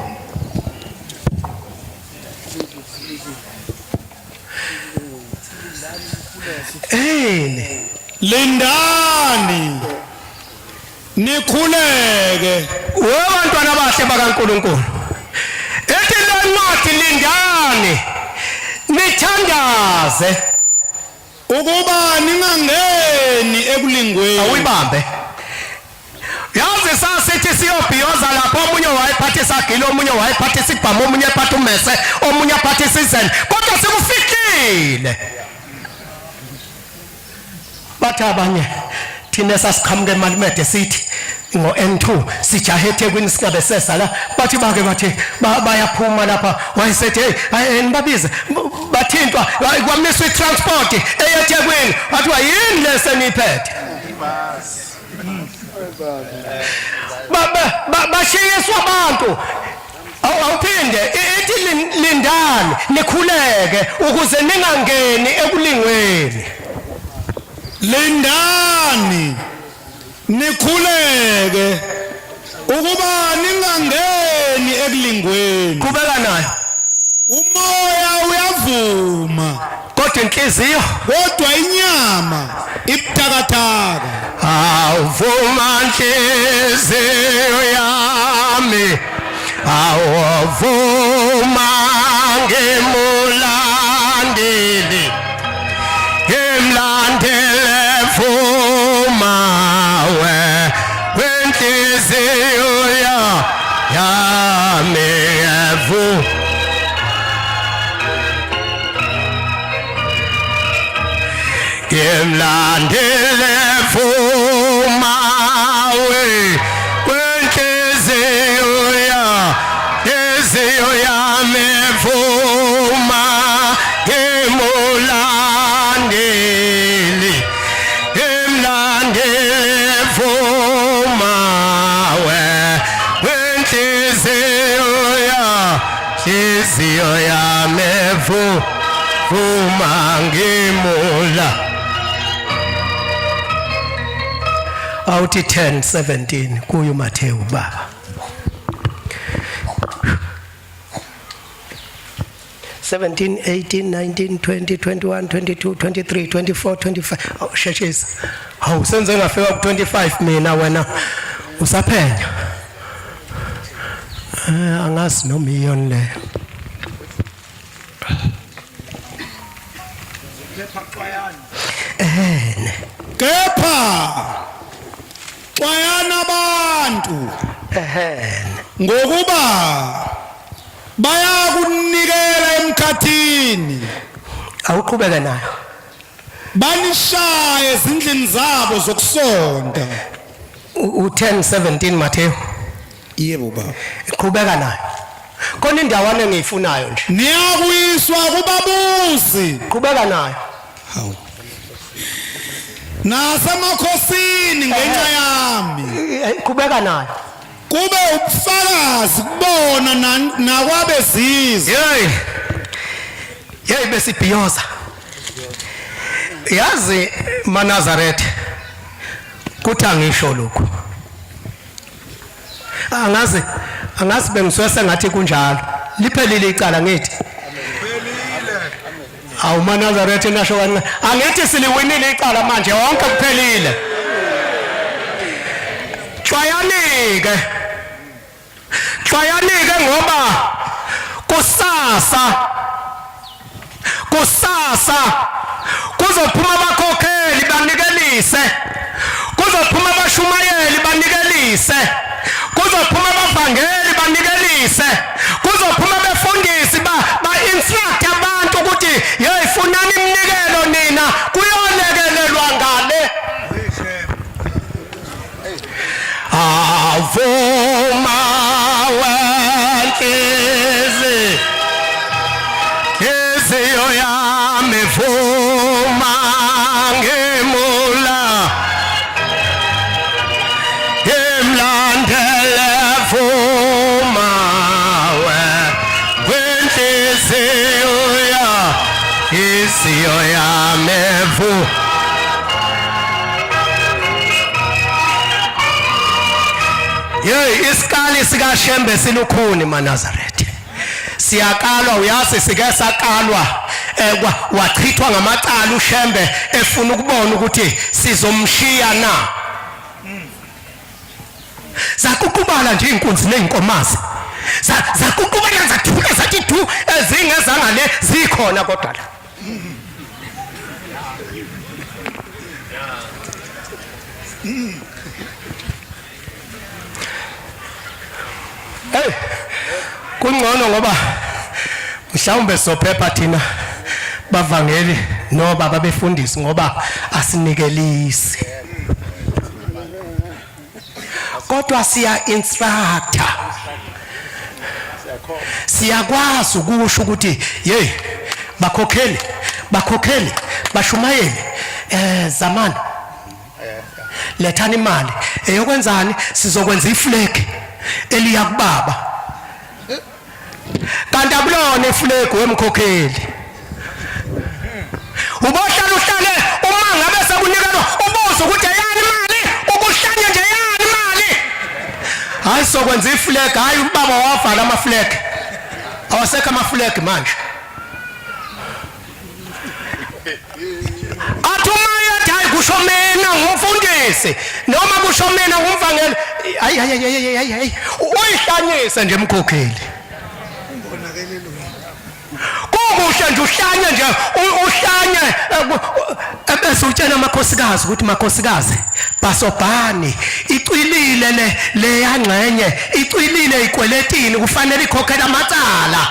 S1: Lindani nikhuleke wabantwana bahle bakaNkulunkulu. Ethi le ncwadi lindani nithandaze ukuba ningangeni ekulingweni. Awuyibambe. Yazi sasithi siyobhiyoza lapho omunye wayephatha isagilo, omunye wayephatha isibhamu, omunye ephatha umese, omunye ephatha isizeni, kodwa sikufikile. bathi abanye thina sasiqhamuke Malimede sithi ngo N2 sijahe eThekwini singabe sesa la bathi bayaphuma lapha wayesethi hey nibabize bathintwa kwamiswa itransport eyeThekwini wathiwa yini leseniphethe bashiyiswa abantu awuphinde ithi lindani nikhuleke ukuze ningangeni ekulingweni
S2: lindani nikhuleke ukuba ningangeni ekulingweni
S1: kubeka nayo
S2: umoya uyavuma
S1: kodwa inhliziyo
S2: kodwa inyama ibuthakathaka
S1: awuvuma inhliziyo yami awuvuma ngemulandeli ngemlandele vuma wenhliziyo yami evuma ngemlandele vuma wenhliziyo yami evuma ngemulandeli ngemlandele vuma wenhliziyo yami evuma ngemula awuthi 10:17 kuyo Mateyu baba 17, 18, 19, 20, 21, 22, 23, 24, 25 sheshisa hawu senze ngafika ku 25 mina wena usaphenya angazi noma iyona le
S2: kepha xwayana abantu ngokuba bayakunikela emkhathini
S1: awuqhubeke nayo
S2: banishaye ezindlini zabo zokusonta
S1: u10:17 Mateyu
S2: yebo baba
S1: qhubeka nayo khona indawana engiyifunayo nje
S2: niyakuyiswa kubabusi
S1: qhubeka nayo
S2: hawu nasemakhosini ngenxa yami
S1: qhubeka nayo
S2: kube ubufakazi kubona nakwabezizwe
S1: hey besibhiyoza yazi maNazaretha kuthi angisho lokho angazi bengiswese ngathi kunjalo liphelile icala ngithi awu maNazaretha nasho kancane angithi siliwinile icala manje wonke kuphelile xwayanike ngoba kusasa kuzophuma abakhokheli banikelise kuzophuma abashumayeli banikelise kuzophuma abavangeli banikelise kuzophuma abefundisi ba-instruct abantu ukuthi yeyi funani imnikelo nina kuyolekelelwa ngale avuma wenhliziyo yami vuma ngemula ngemlandele vuma wenhliziyo yami vuma isikali sikaShembe silukhuni maNazaretha siyakalwa uyazi sike sakalwa wachithwa ngamacala uShembe efuna ukubona ukuthi sizomshiya na zakuqubala nje inkunzi nezinkomazi zakuqubala zathuka zathi thu ezingezanga le zikhona kodwa la hey kungcono ngoba mhlawumbe sophepha thina bavangeli no baba befundisi ngoba asinikelisi kodwa siya instructor siyakwazi ukusho ukuthi hey bakhokheli bashumayeli zamani lethani imali eyokwenzani sizokwenza iflag eliya kubaba kanti akulona iflag wemkhokheli ubohlala uhlale uma ngabe sekunikelwa ubuzo ukuthi ayani imali ukuhlanya nje yani imali hayi sokwenza iflag hayi ubaba wavala amaflag awasekho amaflag manje kusho mina ngumfundisi noma kusho mina ngumvangeli hayi uyihlanyise nje emkhokheli kukuhle nje uhlanye nje uhlanye bese utshela amakhosikazi ukuthi makhosikazi basobhani icwilile le yangxenye icwilile ikweletini kufanele ikhokhela amacala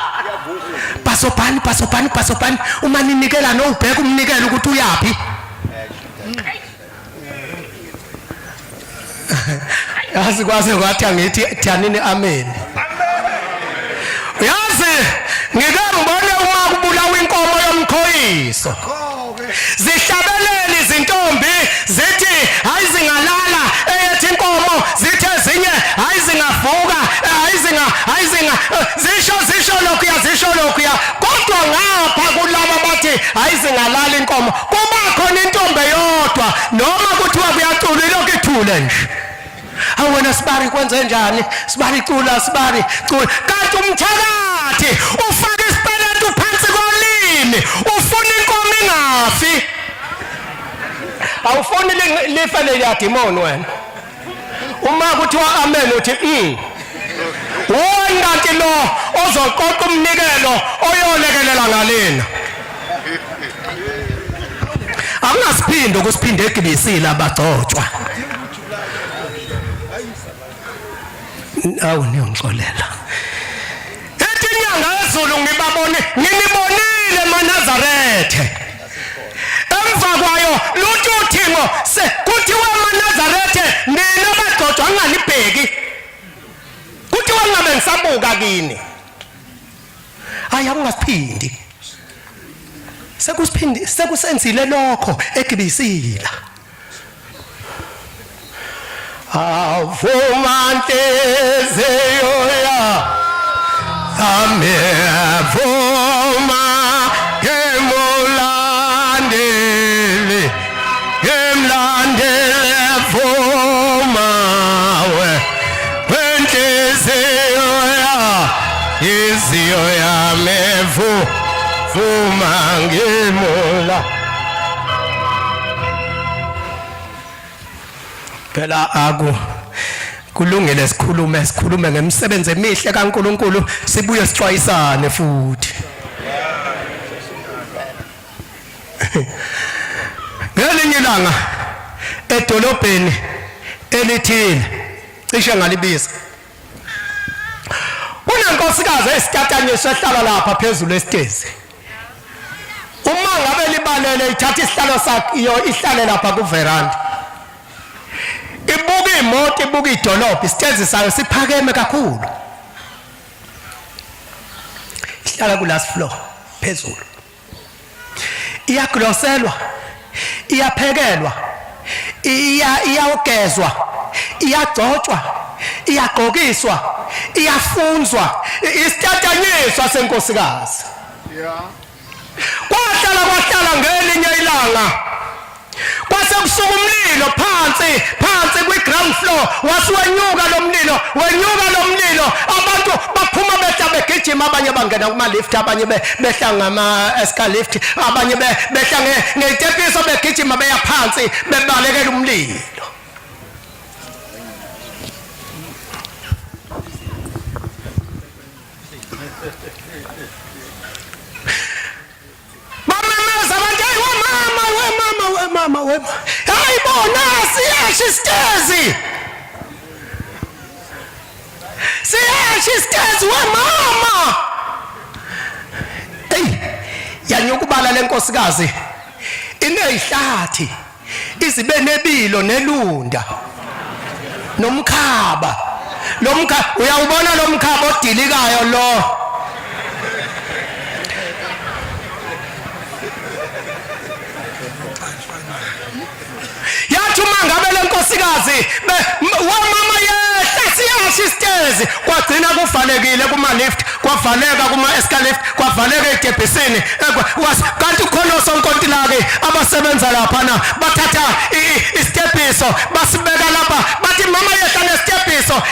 S1: basobhani uma ninikela no ubheka umnikelo ukuthi uyapi yazi kwaze kwathi angithi thanini amen yazi ngike ngibone uma kubulawa inkomo yomkhoyiso zihlabelele izintombi zithi hayi zingalala eyethi inkomo zithi ezinye hayi zingavuka zisho lokhuya kodwa ngapha kulaba bathi hayi zingalala inkomo kuba khona intombi yodwa noma kuthiwa kuyacula lokho ithule nje awena sibari kwenze njani sibari cula kanti umthakathi ufaka isipelethu phansi kolimi ufuna inkomo ingafi awufuni life leyadimoni wena uma kuthiwa amen uthi wonke lo ozoqoqa umnikelo oyolekelela ngalena angasiphinde ukusiphinde egibisile abagcotshwa awu niyongixolela ethi inyanga yezulu nginibonile eManazarethe emva kwayo luthi uthingo kuthiwa eManazarethe nina bagcotshwa ngalibheki kuthiwa ngabe ngisabuka kini hayi angasiphindi sekusenzile lokho egibisila avuma nhliziyo yami avuma ngemlandeli vuma wenhliziyo yami vuma ngemula phela kulungile sikhulume ngemisebenzi emihle kaNkuluNkulu sibuye sixwayisane futhi ngelinye ilanga edolobheni elithile cishe ngalibiza kunenkosikazi esitatanyiswe ehlala lapha phezulu esitezi uma ngabe libalele ithatha isihlalo sakhe ihlale lapha kuveranda ibuka imoto ibuka idolobha isitezi sayo siphakeme kakhulu ihlala ku last floor phezulu iyagloselwa iyaphekelwa iyawugezwa iyagcotshwa iyagqokiswa iyafunzwa isitatanyiswa senkosikazi kwahlala ngelinye ilanga kwase kusuka umlilo phansi kwi-ground floor wasuwenyuka lo mlilo abantu baphuma behla begijima abanye bangena kuma-lift abanye behla ngama-escalift abanye behla ngey'tepiso begijima beya phansi bebalekela umlilo mama hayi bona siyasho isitezi wemama hey yanyuka ubala lenkosikazi inezihlathi izibe nebilo nelunda nomkhaba uyawubona lo mkhaba odilikayo lo yathi uma ngabe lenkosikazi wamama yehla siyasho isitezi kwagcina kuvalekile kuma lift kwavaleka kuma escalator kwavaleka edebhisini kanti khona osonkontilake abasebenza lapha na bathatha istephiso basibeka lapha bathi mama yehla nestephiso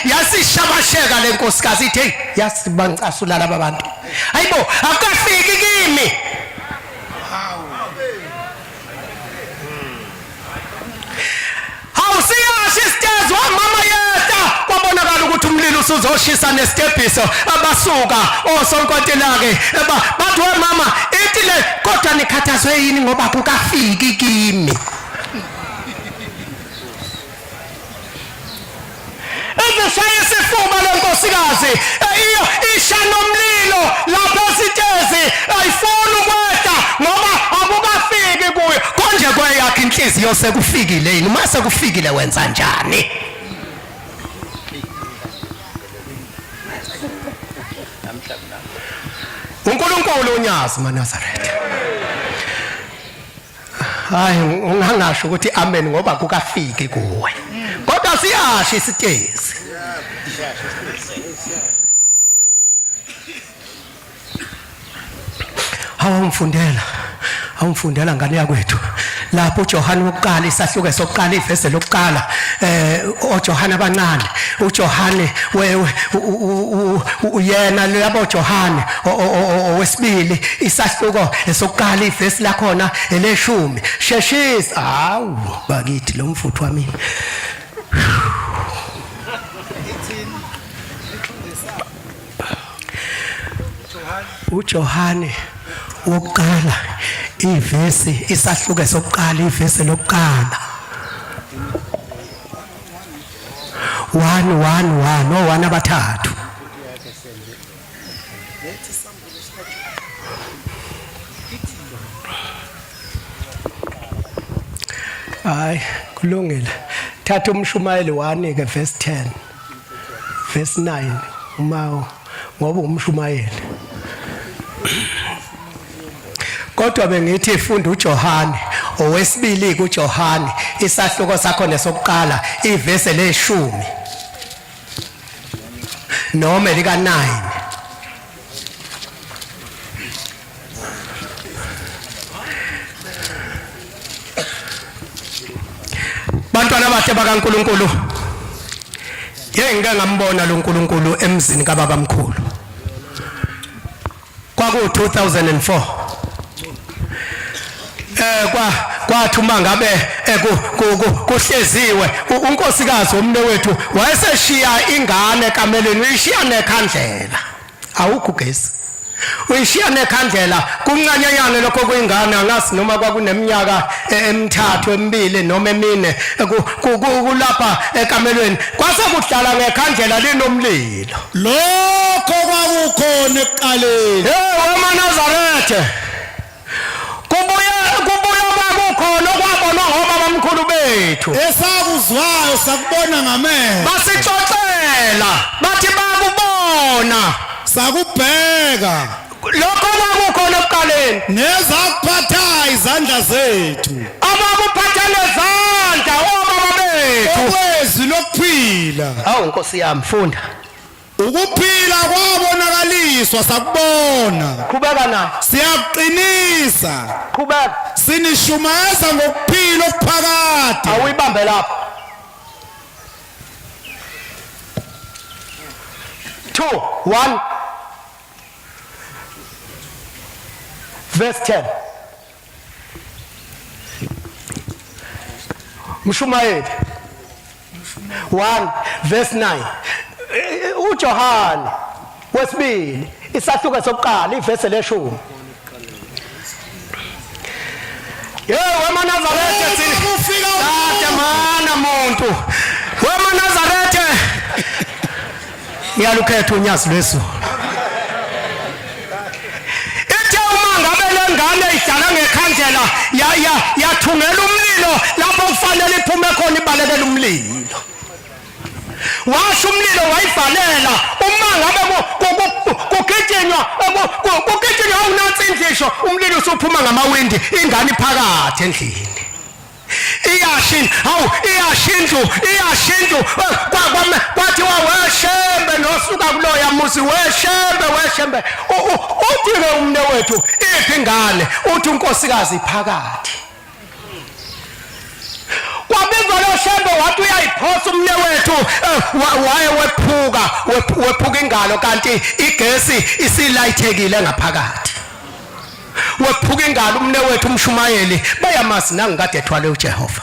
S1: yasishabasheka lenkosikazi ithi yasibangcasula laba bantu hayibo akafiki kimi awusiyasho isitezi wamama yehla kwabonakala ukuthi umlilo usuzoshisa nestephiso abasuka osonkontilake bathi mama ithi le kodwa nikhathazwe yini ngoba kukafiki kimi ezishaya isifuba lenkosikazi iyo isha nomlilo lapho esitezi ayifuni ukwehla ngoba akukafiki kuyo konje kweyakhe inhliziyo sekufikile yini uma sekufikile wenza njani uNkulunkulu unyazi maNazaretha hayi ungangasho ukuthi amen ngoba kukafiki kuwe kodwa siyasho isitezi awumfundela ngane yakwethu lapho uJohane wokuqala isahluko sokuqala ivese lokuqala oJohane abancane uJohane uyena labo Johane owesibili isahluko sokuqala ivesi lakhona eleshumi sheshisa hawu bakithi lo mfuthu wami uJohane wokuqala ivesi isahluko sokuqala ivesi lokuqala 1 abathathu hayi kulungile thatha umshumayeli 1 ke verse 10 verse 9 uma ngoba umshumayeli kodwa bengithi ifunda uJohane owesibili kuJohane isahluko sakho nesokuqala ivesi leshumi noma lika 9 bantwana bakhe bakaNkuluNkulu ngeke ngambona lo nkulunkulu emzini kababa mkhulu kwaku 2004 kwathi uma ngabe kuhleziwe unkosikazi womne wethu wayeseshiya ingane kameleni uyishiya nekhandlela awukho gesi uyishiya nekhandlela kuncanyanyane lokho kuyingane angasi noma kwakuneminyaka emithathu emibili noma emine kulapha ekamelweni kwase kudlala ngekhandlela linomlilo
S2: lokho kwakukhona ekuqaleni
S1: wamaNazaretha kubuya kwakukhona okwabonwa ngoba bamkhulu bethu
S2: esakuzwayo sakubona ngamehlo
S1: basixoxela bathi bakubona
S2: sakubheka
S1: lokho kwakukhona ekuqaleni
S2: nezakuphatha izandla zethu
S1: abakuphatha lezandla obaba bethu
S2: okwezi lokuphila
S1: awu nkosi yami funda
S2: ukuphila kwabonakaliswa sakubona
S1: qhubeka nayo
S2: siyakuqinisa
S1: qhubeka
S2: sinishumayeza ngokuphila okuphakade
S1: awuyibambe lapho 2:1 verse 10 Mshumayeli 1 verse 9 uJohane wesibili isahluko sokuqala ivesi leshumi wamaNazaretha
S2: kufika
S1: mana muntu wamaNazaretha ngiyalukhetha unyazi lwezulu ithe uma ngabe lengane idala ngekhandlela ndlela yathungela umlilo lapho kufanele iphume khona ibalekela umlilo. Washo umlilo wayivalela uma ngabe kugijinywa awunansi indlisho umlilo usuphuma ngamawindi ingane iphakathi endlini. Iyashindlu kwathiwa weshembe nosuka kuloya muzi weshembe uthi-ke umne wethu iphi ingane uthi unkosikazi iphakathi. Kwabizwa lo shembe wathi uyayiphosa umne wethu waye wephuka ingalo kanti igesi isilayithekile ngaphakathi. Wephuka ingalo umne wethu umshumayeli bayamazi nangikade ethwale uJehova.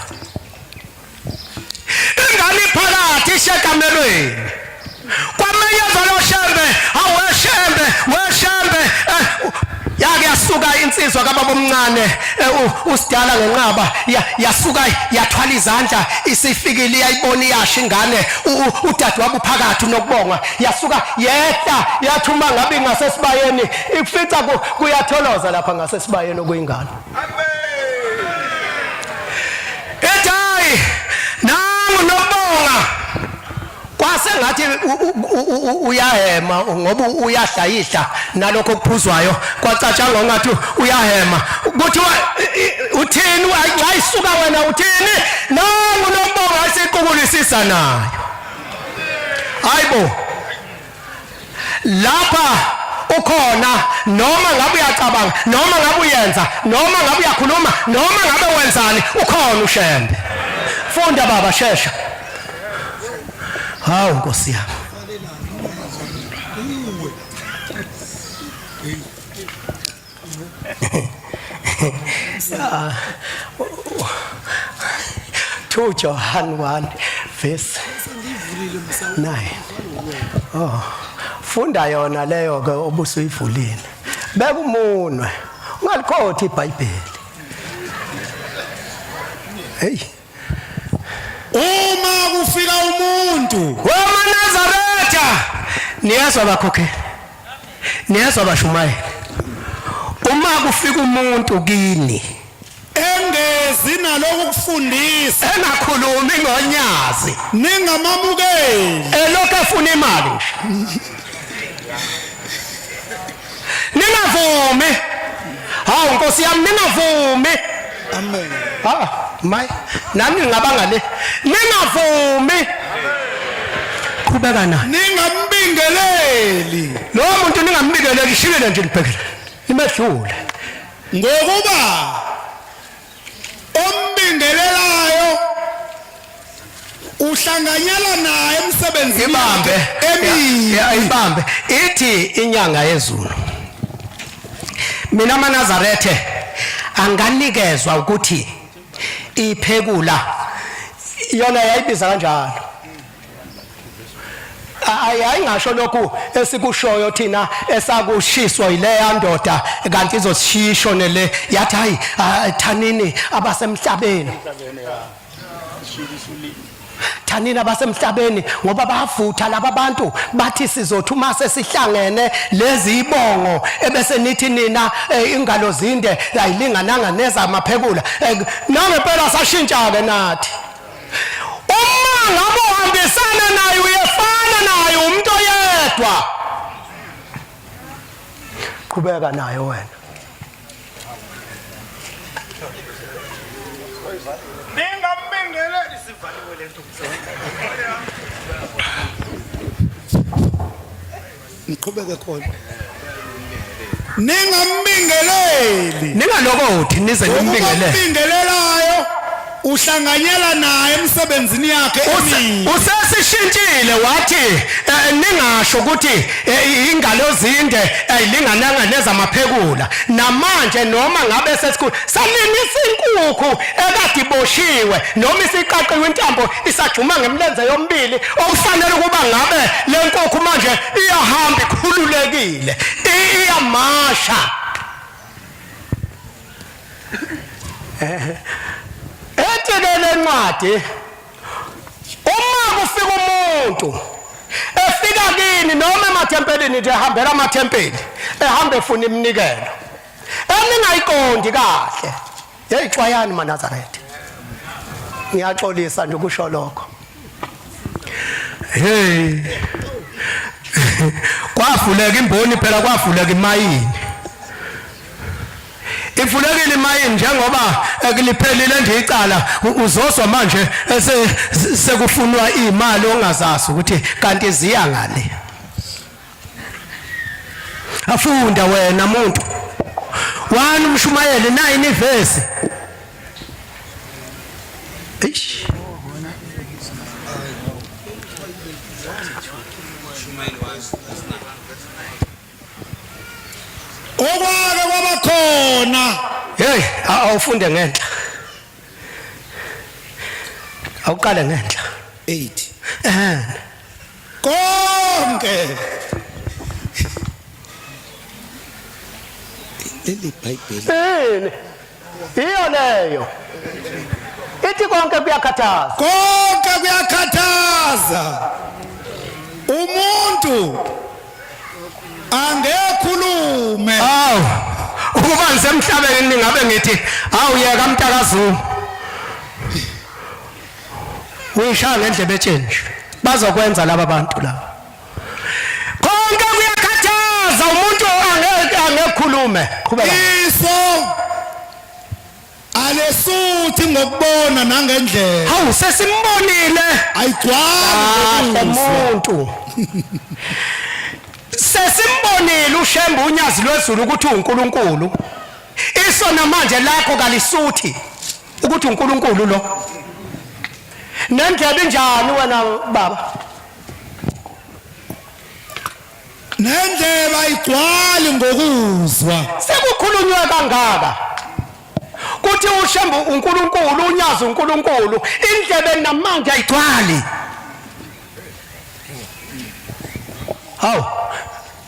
S1: Ingane iphakathi ishekamelweni. Kwameyeza lo shembe weshembe yake yasuka insizwa kababa omncane usidala ngenqaba yasuka yathwala izandla isifikile yayibona iyasha ingane udade wabo phakathi nokubonga yasuka yehla yathuma ngabe ngasesibayeni ifica kuyatholoza lapha ngasesibayeni okuyingane. Ethi nangu nokubonga kwasengathi uyahema ngoba uyahlayihla nalokho kuphuzwayo kwacatshanga ngathi uyahema kuthiwa uthini ayisuka wena uthini nangu nokubonga isiqukulisisa nayo. Hayibo lapha ukhona noma ngabe uyacabanga noma ngabe uyenza noma ngabe uyakhuluma noma ngabe wenzani ukhona ushembe. Funda baba shesha. Hawu Nkosi yami. To John 1 verse 9. Oh, funda yona leyo ke obusuyivulile. Beka umunwe. Ungalikhothi iBhayibheli. Hey.
S2: Uma kufika umuntu
S1: wamaNazaretha niyazwa bakhokheli niyazwa bashumayeli uma kufika umuntu kini
S2: engezi nalokho kufundisa
S1: engakhulumi ngonyazi
S2: ningamamukeli
S1: elokho efuna imali ningavumi. Hawu Nkosi yami ningavumi.
S2: Amen.
S1: Mai nami ngingabanga le ningavumi. Qhubeka na
S2: ningambingeleli
S1: lo muntu ningambingeleli shikele nje libhekele nimedlule
S2: ngokuba ombingelelayo uhlanganyela naye emsebenzini
S1: ibambe ithi inyanga yezulu. Mina amaNazaretha anganikezwa ukuthi iphekula yona yayibiza kanjalo. Ayingasho lokhu esikushoyo thina esakushiswa ileya ndoda kanti izosisho nele yathi hayi thanini abasemhlabeni. Thanina basemhlabeni ngoba bavutha laba abantu bathi sizothuma sesihlangene lezi ibongo ebese nithi nina ingalo zinde ayilingananga neza amaphekula nangempela sashintsha ke nathi. Uma ngabe uhambisana naye uyefana naye umuntu oyedwa qhubeka naye wena.
S3: Ningambingeleli sivaliwe lento
S2: niqhubeke khona ningambingeleli
S1: ningalokothi nize nimbingelelayo
S2: uhlanganyela naye emsebenzini yakhe emini.
S1: Usesishintshile wathi ningasho ukuthi ingalo zinde ayilingananga neza amaphekula namanje noma ngabe sesikhulu salinisa inkukhu ekade iboshiwe noma isiqaqiwe intambo isajuma ngemlenze yombili okufanele ukuba ngabe le nkukhu manje iyahamba ikhululekile iyamasha. Ethelele encwadi uma kufika umuntu efika kini noma emathempelini nje ehambela amathempeli ehamba efuna iminikelo eningayiqondi kahle hey xwayani maNazaretha ngiyaxolisa nje ukusho lokho hey kwavuleka imboni phela kwavuleka imayini ifulekile imayini njengoba ekuliphelile nje icala uzozwa manje sekufunwa imali ongazazi ukuthi kanti ziya ngale afunda wena umuntu wani umshumayeli 9 verse eish
S2: okwake kwabakhona
S1: hey awufunde ngenhla awuqale ngenhla
S2: 8 konke leli bible
S1: iyo leyo ithi konke kuyakhathaza
S2: umuntu angekhulume
S1: awu ukuba ngisemhlabeni ningabe ngithi awuyeka mntakaZungu uyishaya ngendlebe etsheni bazokwenza laba bantu laba konke kuyakhathaza umuntu angekhulume qhubeka
S2: iso alesuthi ngokubona nangendlela
S1: hawu sesimbonile
S2: ayigcwala
S1: umuntu sesimbonile ushembe unyazi lwezulu ukuthi uNkulunkulu iso namanje lakho kalisuthi ukuthi uNkulunkulu lo nendlebe njani wena baba
S2: nendlebe ayigcwali ngokuzwa
S1: sekukhulunywe kangaka kuthi ushembe uNkulunkulu unyazi uNkulunkulu indlebe namanje ayigcwali hawu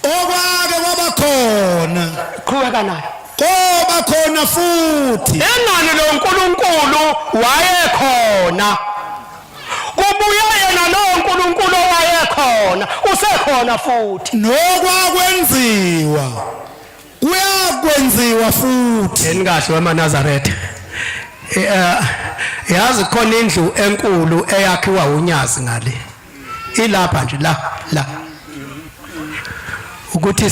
S2: okwake kwabakhona
S1: qhubeka nayo
S2: koba khona futhi
S1: enani lo uNkulunkulu wayekhona kubuye yena lo uNkulunkulu wayekhona usekhona futhi
S2: nokwakwenziwa kuyakwenziwa futhi
S1: yini kahle wamaNazaretha yazi khona indlu enkulu eyakhiwa unyazi ngale ilapha nje la ukuthi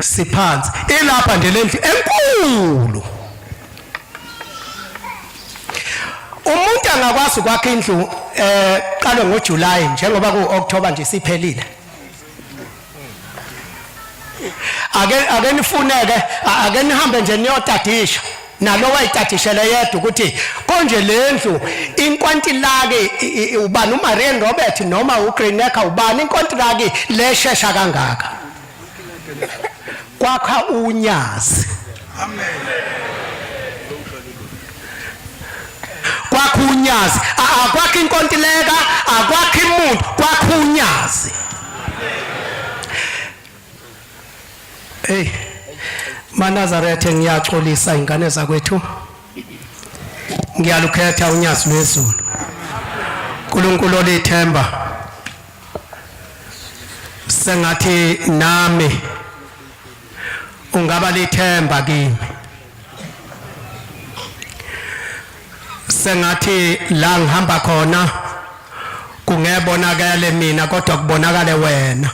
S1: siphansi ilapha nje lendlu enkulu umuntu angakwazi ukwakha indlu qalo ngoJuly njengoba kuOctober nje siphelile ake nifuneke ake nihambe nje niyotadisha nalo wayitadishele yedwa ukuthi konje lendlu inkontilaki ubani uMarian Robert noma uGreenacre ubani inkontilaki leshesha kangaka kwakha unyazi kwakha unyazi akwakha inkontileka akwakha imuntu kwakha unyazi hey maNazaretha ngiyaxolisa ingane zakwethu ngiyalukhetha unyazi lwezulu uNkulunkulu olithemba sengathi nami ungaba lithemba kimi sengathi la ngihamba khona kungebonakala mina kodwa kubonakale wena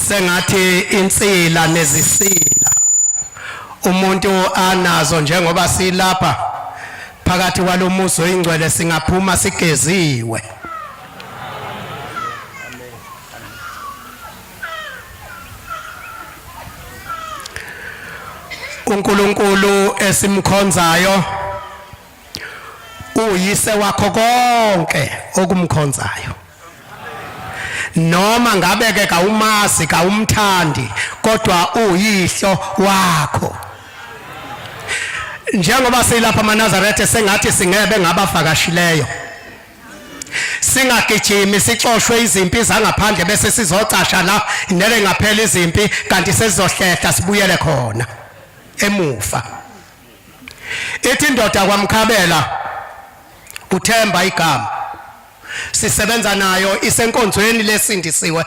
S1: sengathi insila nezisila umuntu anazo njengoba silapha phakathi kwalomuzi oyingcwele singaphuma sigeziwe uNkulunkulu esimkhonzayo uyise wakho konke okumkhonzayo noma ngabe ke kawumazi kawumthandi kodwa uyihlo wakho njengoba silapha maNazaretha sengathi singebe ngabavakashileyo singagijimi sixoshwe izimpi zangaphandle bese sizocasha la nele ngaphela izimpi kanti sesizohlehla sibuyele khona emuva ethi indoda kwaMkhabela uThemba igama sisebenza nayo isenkonzweni lesindisiwe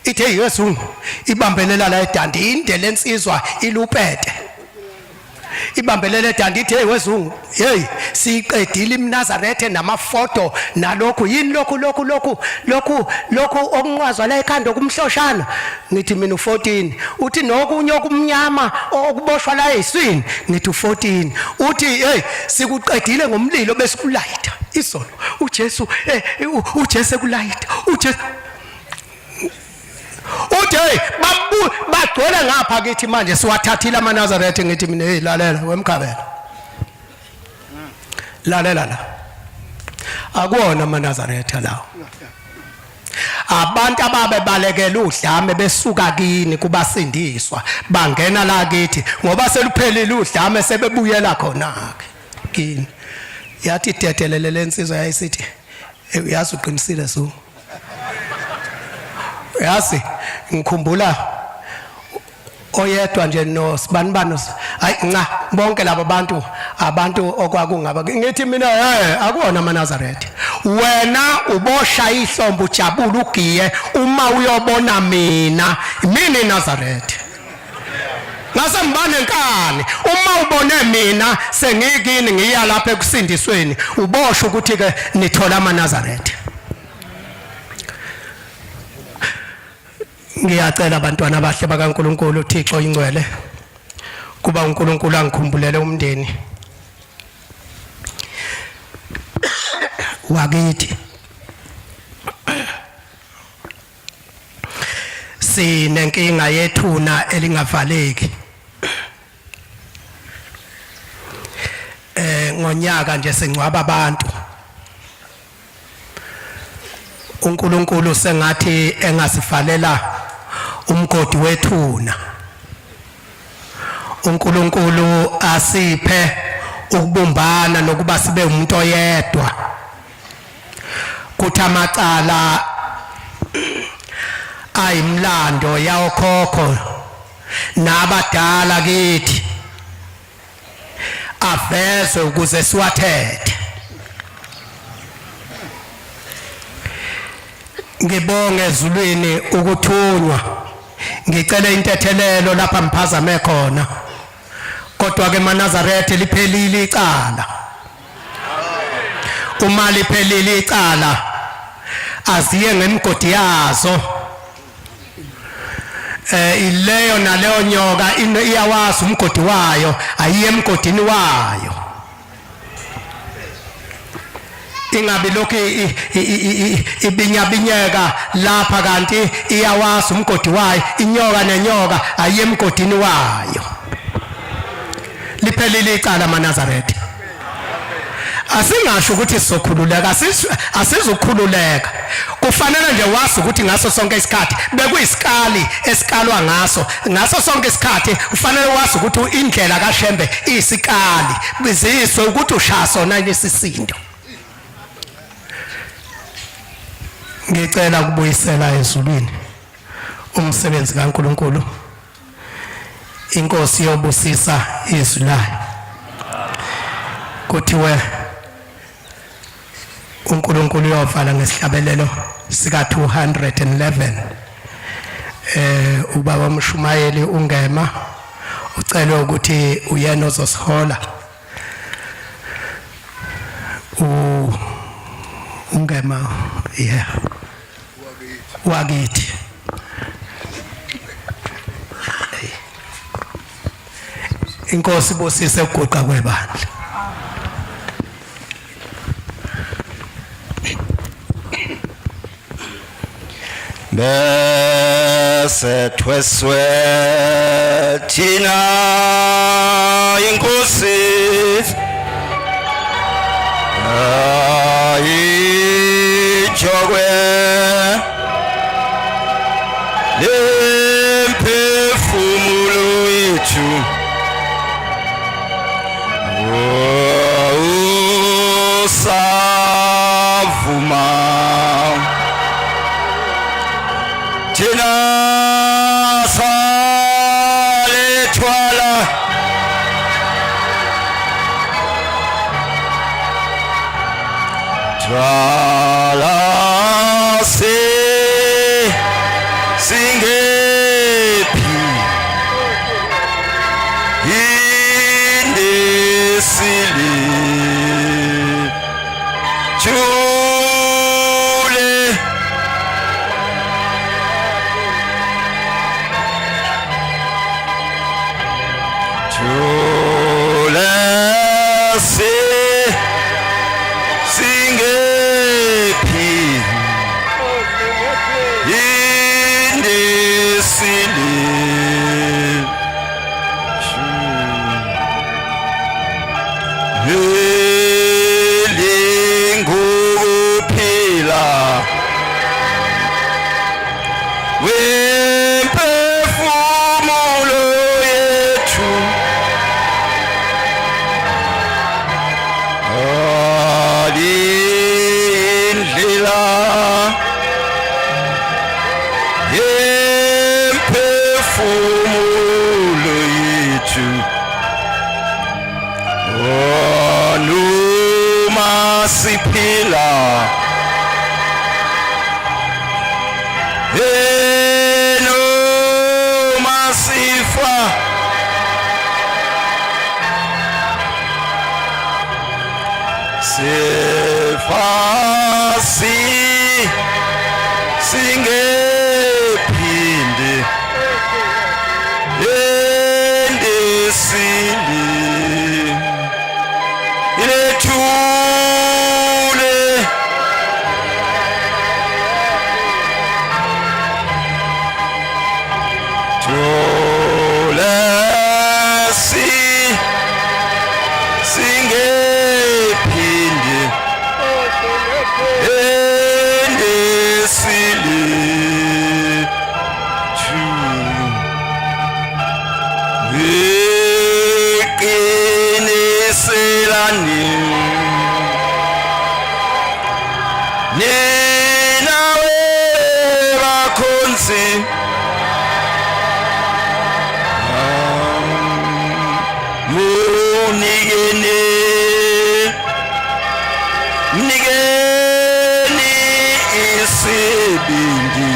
S1: ithe yezungu ibambelela la edandi inde lensizwa ilupete ibambelela edandi ithe wezungu hey siqedile iMnazarethe namafoto nalokho yini lokhu okunqwazwa la ekhanda kumhloshana ngithi mina u14 uthi nokunye okumnyama okuboshwa la eswini ngithi u14 uthi hey sikuqedile ngomlilo besikulayitha isolo uJesu uJesu kulayitha uJesu uthi hey bagcwele ngapha kithi manje siwathathile amaNazaretha ngithi mina hey lalela wemkhabela lalela la akuwona amaNazaretha lawo abantu ababe balekela udlame besuka kini kubasindiswa bangena la kithi ngoba seluphelile udlame sebebuyela khona kini yathi dedelele lensizwa yayisithi uyazi uqinisile so yazi ngikhumbula oyedwa nje no sibanibano hayi nca bonke laba abantu okwakungaba ngithi mina akuwona amaNazaretha wena ubosha ihlombe ujabula ugiye uma uyobona mina iNazaretha ngase mbane enkani uma ubone mina sengikini ngiya lapha ekusindisweni ubosha ukuthi ke nithola amaNazaretha ngiyacela abantwana abahle bakaNkuluNkulu uThixo ingcwele kuba uNkulunkulu angikhumbulele umndeni wakithi sinenkinga yethuna elingavaleki ngonyaka nje sengcwaba abantu uNkulunkulu sengathi engasivalela umgodi wethuna uNkulunkulu asiphe ukubumbana nokuba sibe umuntu oyedwa kuthi amacala ayimlando yawokhokho nabadala kithi avezwe ukuze siwathethe ngibonge ezulwini ukuthunywa ngicela intethelelo lapha mphazame khona kodwa ke maNazaretha liphelile icala uma liphelile icala aziye ngemigodi yazo ileyo naleyo nyoka iyawazi umgodi wayo ayiye emgodini wayo ingabe lokho ibinyabinyeka lapha kanti iyawazi umgodi wayo inyoka nenyoka ayiye emgodini wayo liphelile icala maNazaretha asingasho ukuthi sizokhululeka asizukhululeka kufanele nje wazi ukuthi ngaso sonke isikhathi bekuyisikali esikalwa ngaso sonke isikhathi ufanele wazi ukuthi indlela kaShembe isikali biziswe ukuthi ushaya sona lesisindo ngicela ukubuyisela ezulwini umsebenzi kaNkuluNkulu inkosi yobusisa izwi layo kuthiwe uNkulunkulu uyovala ngesihlabelelo sika 211 ubaba uMshumayeli ungema ucelwe ukuthi uyena ozosihola ungema yeah wakithi inkosi bosise ukuguqa kwebandla
S3: bese thweswe thina inkosi ayijogwe lemphefumulo yethu usavuma thina salethwala thwala singephi indesile jule jule singephi indesile elingukuphila wemphefumulo yethu alindlela yemphefumulo yethu noma siphila noma sifa singephinde endesile ilethule thule singephinde endesile qiniselani ninawe bakhonzi mnikeni isibindi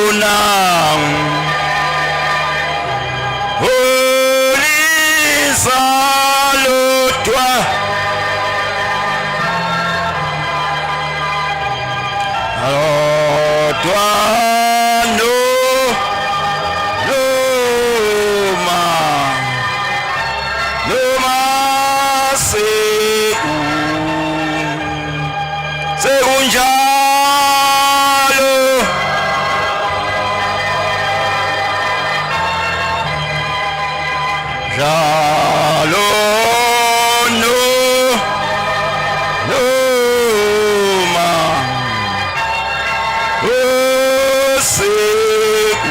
S3: ayizilunang olizalodwa lodwa noma sekunjalo njalo noma seku